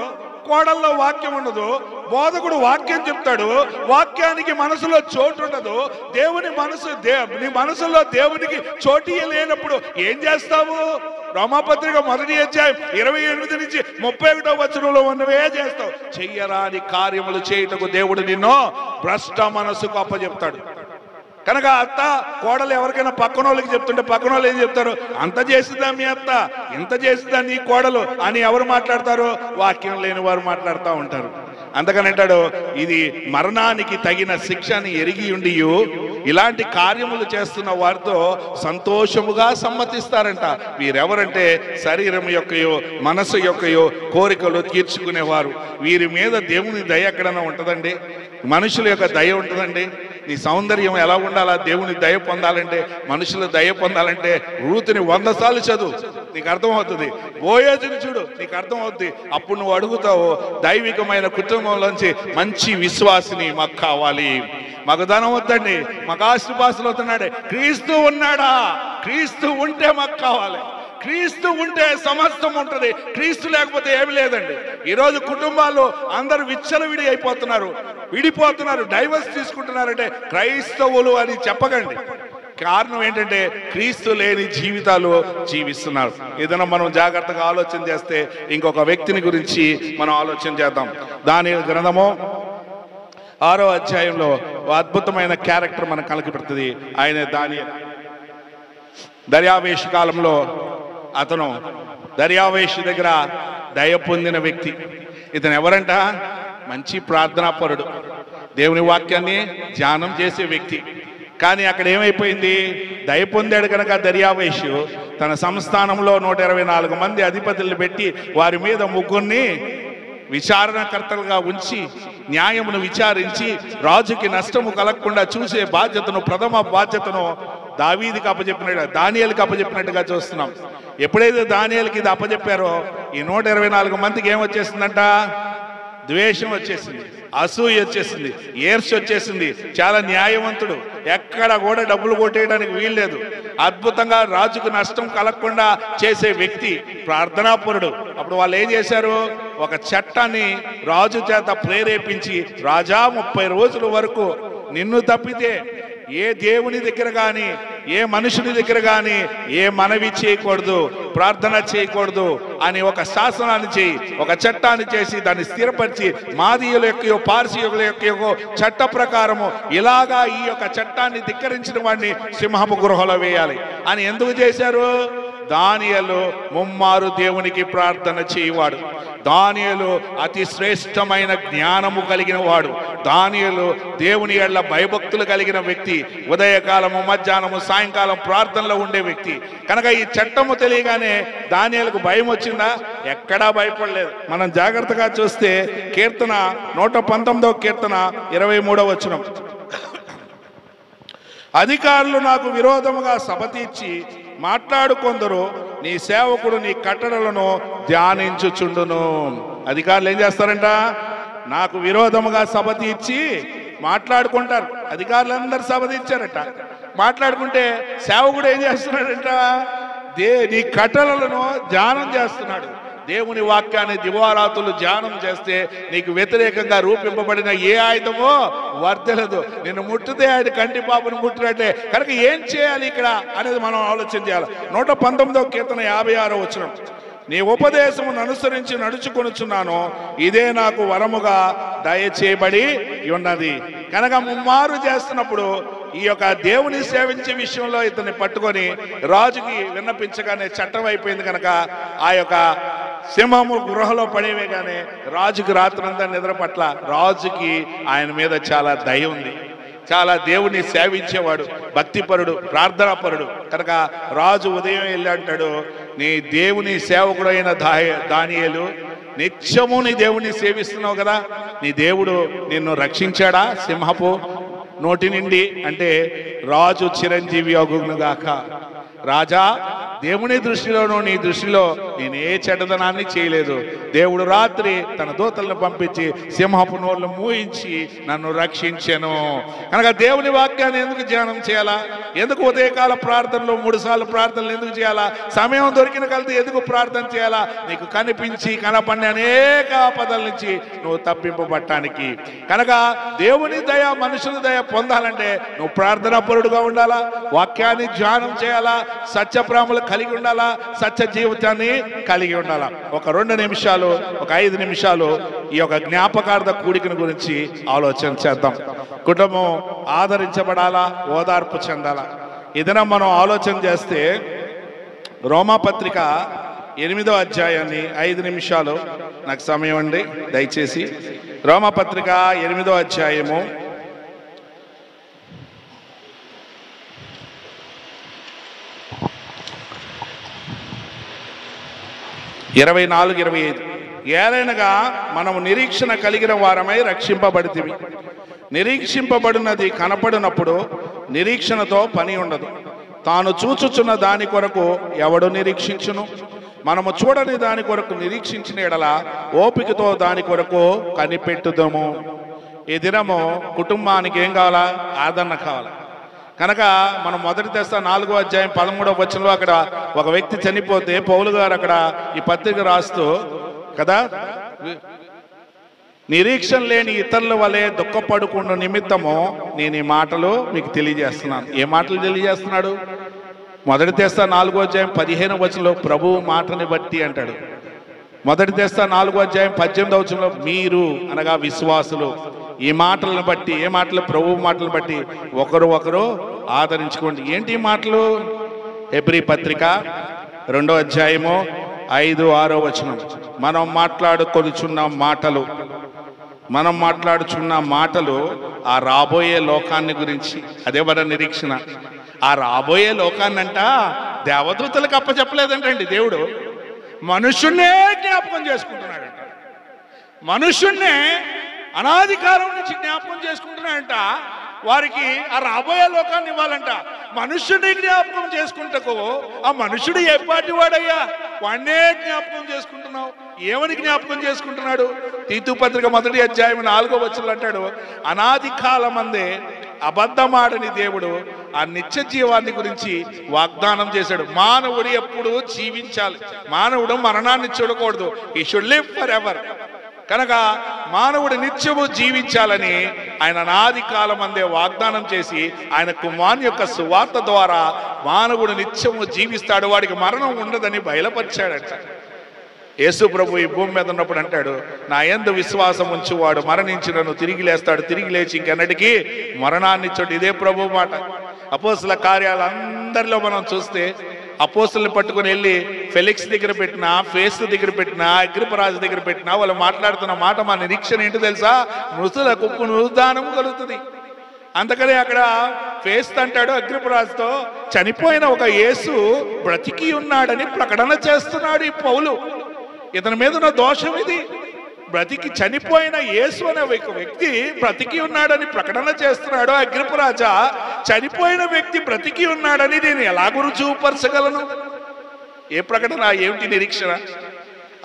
కోడల్లో వాక్యం ఉండదు. బోధకుడు వాక్యం చెప్తాడు, వాక్యానికి మనసులో చోటు ఉండదు. నీ మనసులో దేవునికి చోటు లేనప్పుడు ఏం చేస్తావు? రోమాపత్రిక 1వ అధ్యాయం 28 నుంచి 31వ వచనంలో ఉన్నవే చేస్తావు. చెయ్యరాని కార్యములు చేయుటకు దేవుడు నిన్ను భ్రష్ట మనసుకు అప్పచెప్తాడు. కనుక అత్త కోడలు ఎవరికైనా పక్కన వాళ్ళకి చెప్తుంటే పక్కన వాళ్ళు ఏం చెప్తారు? అంత చేసిందా మీ అత్త, ఇంత చేసిందా నీ కోడలు అని ఎవరు మాట్లాడతారు? వాక్యం లేని వారు మాట్లాడుతూ ఉంటారు. అందుకని అంటాడు, ఇది మరణానికి తగిన శిక్షని ఎరిగి ఉండి ఇలాంటి కార్యములు చేస్తున్న వారితో సంతోషముగా సమ్మతిస్తారంట. వీరెవరంటే శరీరం యొక్కయో మనసు యొక్కయో కోరికలు తీర్చుకునేవారు. వీరి మీద దేవుని దయ ఎక్కడైనా ఉంటుందండి? మనుషుల యొక్క దయ ఉంటుందండి? నీ సౌందర్యం ఎలా ఉండాలా? దేవుని దయ పొందాలంటే, మనుషుల దయ పొందాలంటే రూతుని 100 సార్లు చదువు, నీకు అర్థమవుతుంది. బోయోజుని చూడు, నీకు అర్థమవుతుంది. అప్పుడు నువ్వు అడుగుతావు, దైవికమైన కుటుంబంలోంచి మంచి విశ్వాసిని మాకు కావాలి, మాకు ధనం వద్దండి, మాకు ఆస్తిపాస్తులు వస్తున్నాడే. క్రీస్తు ఉన్నాడా? క్రీస్తు ఉంటే మాకు కావాలి. క్రీస్తు ఉంటే సమస్తం ఉంటుంది. క్రీస్తు లేకపోతే ఏమి లేదండి. ఈరోజు కుటుంబాలు అందరూ విచ్చలవిడి అయిపోతున్నారు, విడిపోతున్నారు, డైవర్స్ తీసుకుంటున్నారంటే క్రైస్తవులు అని చెప్పకండి. కారణం ఏంటంటే క్రీస్తు లేని జీవితాలు జీవిస్తున్నారు. ఏదైనా మనం జాగ్రత్తగా ఆలోచన చేస్తే ఇంకొక వ్యక్తిని గురించి మనం ఆలోచన చేద్దాం. దానియేలు గ్రంథము 6వ అధ్యాయంలో అద్భుతమైన క్యారెక్టర్ మనకు కనబడుతుంది. ఆయన దానియేలు. దర్యావేషు కాలంలో అతను దర్యావేషు దగ్గర దయ పొందిన వ్యక్తి. ఇతను ఎవరంట? మంచి ప్రార్థనాపరుడు, దేవుని వాక్యాన్ని ధ్యానం చేసే వ్యక్తి. కానీ అక్కడ ఏమైపోయింది? దయ పొందాడు కనుక దర్యావేషు తన సంస్థానంలో 124 మంది అధిపతులను పెట్టి వారి మీద 3 విచారణకర్తలుగా ఉంచి న్యాయమును విచారించి రాజుకి నష్టము కలగకుండా చూసే బాధ్యతను, ప్రథమ బాధ్యతను దావీదుకి అప్పచెప్పినట్టు, దానియేలుకి అప్పచెప్పినట్టుగా చూస్తున్నాం. ఎప్పుడైతే దానియేలుకి ఇది అప్పచెప్పారో ఈ 124 మందికి ఏమొచ్చేసిందంట? ద్వేషం వచ్చేసింది, అసూయ వచ్చేసింది, ఏర్ష వచ్చేసింది. చాలా న్యాయవంతుడు, ఎక్కడ కూడా డబ్బులు కొట్టేయడానికి వీల్లేదు. అద్భుతంగా రాజుకు నష్టం కలగకుండా చేసే వ్యక్తి, ప్రార్థనాపరుడు. అప్పుడు వాళ్ళు ఏం చేశారు? ఒక చట్టాన్ని రాజు చేత ప్రేరేపించి, రాజా 30 రోజుల వరకు నిన్ను తప్పితే ఏ దేవుని దగ్గర కానీ ఏ మనుషుని దగ్గర కానీ ఏ మనవి చేయకూడదు, ప్రార్థన చేయకూడదు అని ఒక శాసనాన్ని చేయి, ఒక చట్టాన్ని చేసి దాన్ని స్థిరపరిచి మాదీయుల యొక్క పార్సీయుల యొక్క చట్ట ప్రకారము ఇలాగా ఈ యొక్క చట్టాన్ని ధిక్కరించిన వాడిని సింహపు గృహలో వేయాలి అని ఎందుకు చేశారు? దానియేలు ముమ్మారు దేవునికి ప్రార్థన చేయవాడు. దానియేలు అతి శ్రేష్టమైన జ్ఞానము కలిగిన వాడు. దానియేలు దేవుని యెడల భయభక్తులు కలిగిన వ్యక్తి. ఉదయకాలము, మధ్యాహ్నము, సాయంకాలం ప్రార్థనలో ఉండే వ్యక్తి కనుక ఈ చట్టము తెలియగానే దానియేలుకు భయం వచ్చిందా? ఎక్కడా భయపడలేదు. మనం జాగ్రత్తగా చూస్తే కీర్తన 119వ కీర్తన 23వ వచనం, అధికారులు నాకు విరోధముగా సభ తీర్చి మాట్లాడుకొందరు, నీ సేవకుడు నీ కట్టడలను ధ్యానించుచుండును. అధికారులు ఏం చేస్తారంట? నాకు విరోధముగా సభ తీర్చి మాట్లాడుకుంటారు. అధికారులందరూ సభ తీర్చారట. మాట్లాడుకుంటే సేవకుడు ఏం చేస్తున్నాడంట? నీ కట్టడలను ధ్యానం చేస్తున్నాడు. దేవుని వాక్యాన్ని దివారాతులు ధ్యానం చేస్తే నీకు వ్యతిరేకంగా రూపింపబడిన ఏ ఆయుధమో వర్ధలదు. నిన్ను ముట్టితే ఆయన కంటి పాపను ముట్టినట్టే. కనుక ఏం చేయాలి ఇక్కడ అనేది మనం ఆలోచన చేయాలి. 119వ కీర్తన 56వ వచనం, నీ ఉపదేశమును అనుసరించి నడుచుకొనుచున్నాను, ఇదే నాకు వరముగా దయచేయబడి ఉన్నది. కనుక ముమ్మారు చేస్తున్నప్పుడు ఈ యొక్క దేవుని సేవించే విషయంలో ఇతన్ని పట్టుకొని రాజుకి విన్నపించగానే చట్టం అయిపోయింది. కనుక ఆ యొక్క సింహము గృహలో పడేవేగానే రాజుకి రాత్రంతా నిద్ర పట్ల. రాజుకి ఆయన మీద చాలా దయ ఉంది. చాలా దేవుని సేవించేవాడు, భక్తిపరుడు, ప్రార్థనాపరుడు. కనుక రాజు ఉదయం వెళ్ళి అంటాడు, నీ దేవుని సేవకుడైన దానియేలు, నిత్యము నీ దేవుని సేవిస్తున్నావు కదా, నీ దేవుడు నిన్ను రక్షించాడా సింహపు నోటి నుండి అంటే? రాజు చిరంజీవి అగునుగాక. రాజా, దేవుని దృష్టిలోనూ నీ దృష్టిలో నేను ఏ చెడ్డదనాన్ని చేయలేదు. దేవుడు రాత్రి తన దూతలను పంపించి సింహపు నోళ్ళు మూయించి నన్ను రక్షించెను. కనుక దేవుని వాక్యాన్ని ఎందుకు ధ్యానం చేయాలా? ఎందుకు ఉదయకాల ప్రార్థనలు 3 సార్లు ప్రార్థనలు ఎందుకు చేయాలా? సమయం దొరికిన కలిసి ఎందుకు ప్రార్థన చేయాలా? నీకు కనిపించి కనపడిన అనేక ఆపదల నుంచి నువ్వు తప్పింపబడటానికి. కనుక దేవుని దయ, మనుషుల దయ పొందాలంటే నువ్వు ప్రార్థనా పరుడుగా ఉండాలా, వాక్యాన్ని ధ్యానం చేయాలా, సత్యప్రేమలు కలిగి ఉండాలా, సత్య జీవితాన్ని కలిగి ఉండాలా. ఒక 2 నిమిషాలు, ఒక 5 నిమిషాలు ఈ యొక్క జ్ఞాపకార్థ కూడికను గురించి ఆలోచన చేద్దాం. కుటుంబం ఆదరించబడాలా, ఓదార్పు చెందాలా? ఏదైనా మనం ఆలోచన చేస్తే రోమాపత్రిక 8వ అధ్యాయాన్ని 5 నిమిషాలు నాకు సమయం అండి దయచేసి. రోమాపత్రిక 8వ అధ్యాయము 24, 25. ఏలైనగా మనము నిరీక్షణ కలిగిన వారమై రక్షింపబడితిమి. నిరీక్షింపబడినది కనపడినప్పుడు నిరీక్షణతో పని ఉండదు. తాను చూచుచున్న దాని కొరకు ఎవడు నిరీక్షించును? మనము చూడని దాని కొరకు నిరీక్షించిన ఎడల ఓపికతో దాని కొరకు కనిపెట్టుదము. ఈ దినము కుటుంబానికి ఏం కావాలా? ఆదరణ కావాలి. కనుక మనం మొదటి తెస్స 4వ అధ్యాయం 13వ వచనంలో అక్కడ ఒక వ్యక్తి చనిపోతే పౌలు గారు అక్కడ ఈ పత్రిక రాస్తూ కదా, నిరీక్షణ లేని ఇతరుల వలె దుఃఖపడుకున్న నిమిత్తము నేను ఈ మాటలు మీకు తెలియజేస్తున్నాను. ఏ మాటలు తెలియజేస్తున్నాడు? మొదటి తెస్స 4వ అధ్యాయం 15వ వచనంలో ప్రభువు మాటని బట్టి అంటాడు. మొదటి తెస్స 4వ అధ్యాయం 18వ వచనంలో మీరు అనగా విశ్వాసులు ఈ మాటలను బట్టి, ఏ మాటలు? ప్రభువు మాటలను బట్టి ఒకరు ఒకరు ఆదరించుకోండి. ఏంటి ఈ మాటలు? హెబ్రీ పత్రిక 2వ అధ్యాయము 5, 6వ వచనం. మనం మాట్లాడుచున్న మాటలు ఆ రాబోయే లోకాన్ని గురించి. అదే మన నిరీక్షణ. ఆ రాబోయే లోకాన్నంట దేవదూతలకు అప్పచెప్పలేదంటండి దేవుడు, మనుషున్నే జ్ఞాపకం చేసుకుంటున్నాడంట. మనుషున్నే అనాది కాలం నుంచి జ్ఞాపకం చేసుకుంటున్నాడంట. వారికి ఆ రాబోయే లోకాన్ని ఇవ్వాలంట. మనుష్యుడి జ్ఞాపకం చేసుకుంటకు ఆ మనుషుడు ఏ పాటి వాడయ్యా? వాడినే జ్ఞాపకం చేసుకుంటున్నావు. ఏమని జ్ఞాపకం చేసుకుంటున్నాడు? తీతు పత్రిక 1వ అధ్యాయం 4వ వచనంలో అంటాడు, అనాది కాలమందే అబద్ధమాడని దేవుడు ఆ నిత్య జీవాన్ని గురించి వాగ్దానం చేశాడు. మానవుడు ఎప్పుడు జీవించాలి, మానవుడు మరణాన్ని చూడకూడదు. He should live for ever. కనుక మానవుడు నిత్యము జీవించాలని ఆయన అనాది కాలం అందే వాగ్దానం చేసి ఆయన కుమారుని యొక్క సువార్త ద్వారా మానవుడు నిత్యము జీవిస్తాడు, వాడికి మరణం ఉండదని బయలుపరిచాడట. యేసు ప్రభు ఈ భూమి మీద ఉన్నప్పుడు అంటాడు, నా యందు విశ్వాసం ఉంచువాడు మరణించినను తిరిగి లేస్తాడు, తిరిగి లేచి ఇంకెన్నటికీ మరణాన్ని ఇచ్చాడు. ఇదే ప్రభు మాట. అపోస్తుల కార్యాలు అందరిలో మనం చూస్తే అపోస్తుల్ని పట్టుకుని వెళ్ళి ఫెలిక్స్ దగ్గర పెట్టినా, ఫేస్ దగ్గర పెట్టినా, అగ్రిపరాజు దగ్గర పెట్టినా వాళ్ళు మాట్లాడుతున్న మాట, మా నిరీక్షణ ఏంటో తెలుసా? మృతులకు పునరుద్ధానం కలుగుతుంది. అందుకని అక్కడ ఫేస్ అంటాడు అగ్రిపరాజుతో, చనిపోయిన ఒక యేసు బ్రతికి ఉన్నాడని ప్రకటన చేస్తున్నాడు ఈ పౌలు. ఇతని మీద ఉన్న దోషం ఇది. బ్రతికి చనిపోయిన యేసు అనే ఒక వ్యక్తి బ్రతికి ఉన్నాడని ప్రకటన చేస్తున్నాడు. అగ్రిపరాజా, చనిపోయిన వ్యక్తి బ్రతికి ఉన్నాడని నేను ఎలాగూ రుజువుపరచగలను? ఏ ప్రకటన? ఏమిటి నిరీక్షణ?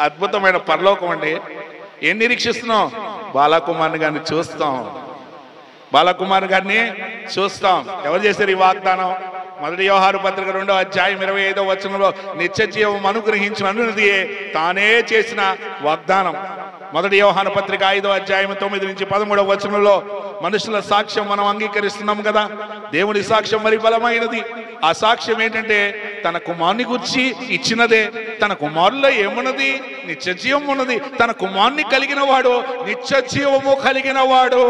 అద్భుతమైన పరలోకం అండి. ఏం నిరీక్షిస్తున్నాం? బాలకుమారుని గారిని చూస్తాం. బాలకుమారుని గారిని చూస్తాం. ఎవరు చేశారు ఈ వాగ్దానం? మొదటి యోహాను పత్రిక 2వ అధ్యాయం 25వ వచనంలో నిత్య జీవం అనుగ్రహించినది తానే చేసిన వాగ్దానం. మొదటి యోహాను పత్రిక 5వ అధ్యాయం 9 నుంచి 13వ వచనంలో మనుషుల సాక్ష్యం మనం అంగీకరిస్తున్నాం కదా. దేవుని సాక్ష్యం మరి బలమైనది. ఆ సాక్ష్యం ఏంటంటే తన కుమారుని గురించి ఇచ్చినదే. తన కుమారులో ఏమున్నది? నిత్య జీవం ఉన్నది. తన కుమారుని కలిగిన వాడు నిత్య జీవము కలిగిన వాడు.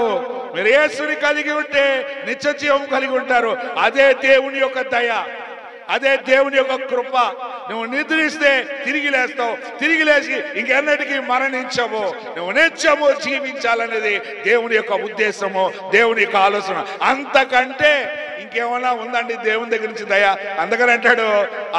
మీరు యేసుని కలిగి ఉంటే నిత్య జీవం కలిగి ఉంటారు. అదే దేవుని యొక్క దయ, అదే దేవుని యొక్క కృప. నువ్వు నిద్రిస్తే తిరిగి లేస్తావు, తిరిగి లేచి ఇంకెన్నటికీ మరణించవు. నువ్వు నిత్యము జీవించాలనేది దేవుని యొక్క ఉద్దేశము, దేవుని యొక్క ఆలోచన. అంతకంటే ఇంకేమన్నా ఉందండి దేవుని దగ్గర నుంచి దయ? అందుకని అంటాడు,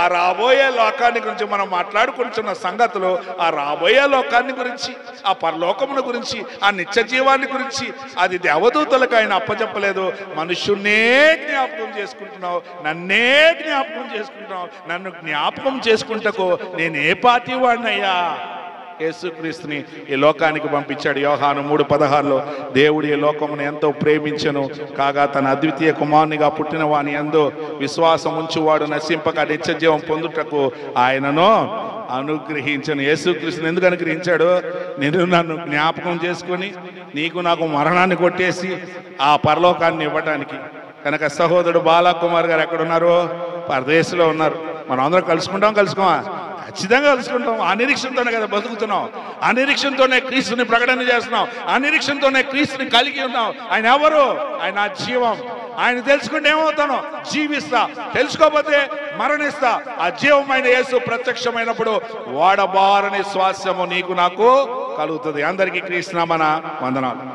ఆ రాబోయే లోకాన్ని గురించి మనం మాట్లాడుకుంటున్న సంగతులు, ఆ రాబోయే లోకాన్ని గురించి, ఆ పరలోకమును గురించి, ఆ నిత్య జీవాన్ని గురించి అది దేవదూతలకు ఆయన అప్పచెప్పలేదు. మనుషున్నే జ్ఞాపకం చేసుకుంటున్నావు, నన్నే జ్ఞాపకం చేసుకుంటున్నావు. నన్ను జ్ఞాపకం చేసుకుంటకు నేను ఏ పార్టీ వాడినయ్యా? యేసుక్రీస్తుని ఈ లోకానికి పంపించాడు. యోహాను 3:16లో దేవుడు ఈ లోకమును ఎంతో ప్రేమించెను కాగా తన అద్వితీయ కుమారునిగా పుట్టిన వాని యందు విశ్వాసం ఉంచువాడు నశింపక నిత్య జీవం పొందుటకు ఆయనను అనుగ్రహించను. యేసుక్రీస్తుని ఎందుకు అనుగ్రహించాడు? నేను నన్ను జ్ఞాపకం చేసుకొని నీకు నాకు మరణాన్ని కొట్టేసి ఆ పరలోకాన్ని ఇవ్వడానికి. కనుక సహోదరుడు బాలకుమార్ గారు ఎక్కడున్నారు? పరదేశంలో ఉన్నారు. మనం అందరం కలుసుకోమా? ఖచ్చితంగా కలుసుకుంటాం. ఆ నిరీక్షణతోనే కదా బతుకుతున్నాం. ఆ నిరీక్షణతోనే క్రీస్తుని ప్రకటన చేస్తున్నాం. ఆ నిరీక్షణతోనే క్రీస్తుని కలిగి ఉన్నాం. ఆయన ఎవరు? ఆయన జీవం. ఆయన తెలుసుకుంటే ఏమవుతాను? జీవిస్తా. తెలుసుకోకపోతే మరణిస్తా. ఆ జీవమైన యేసు ప్రత్యక్షమైనప్పుడు వాడబారని స్వాస్యము నీకు నాకు కలుగుతుంది. అందరికీ క్రీస్తు నామమున వందనాలు.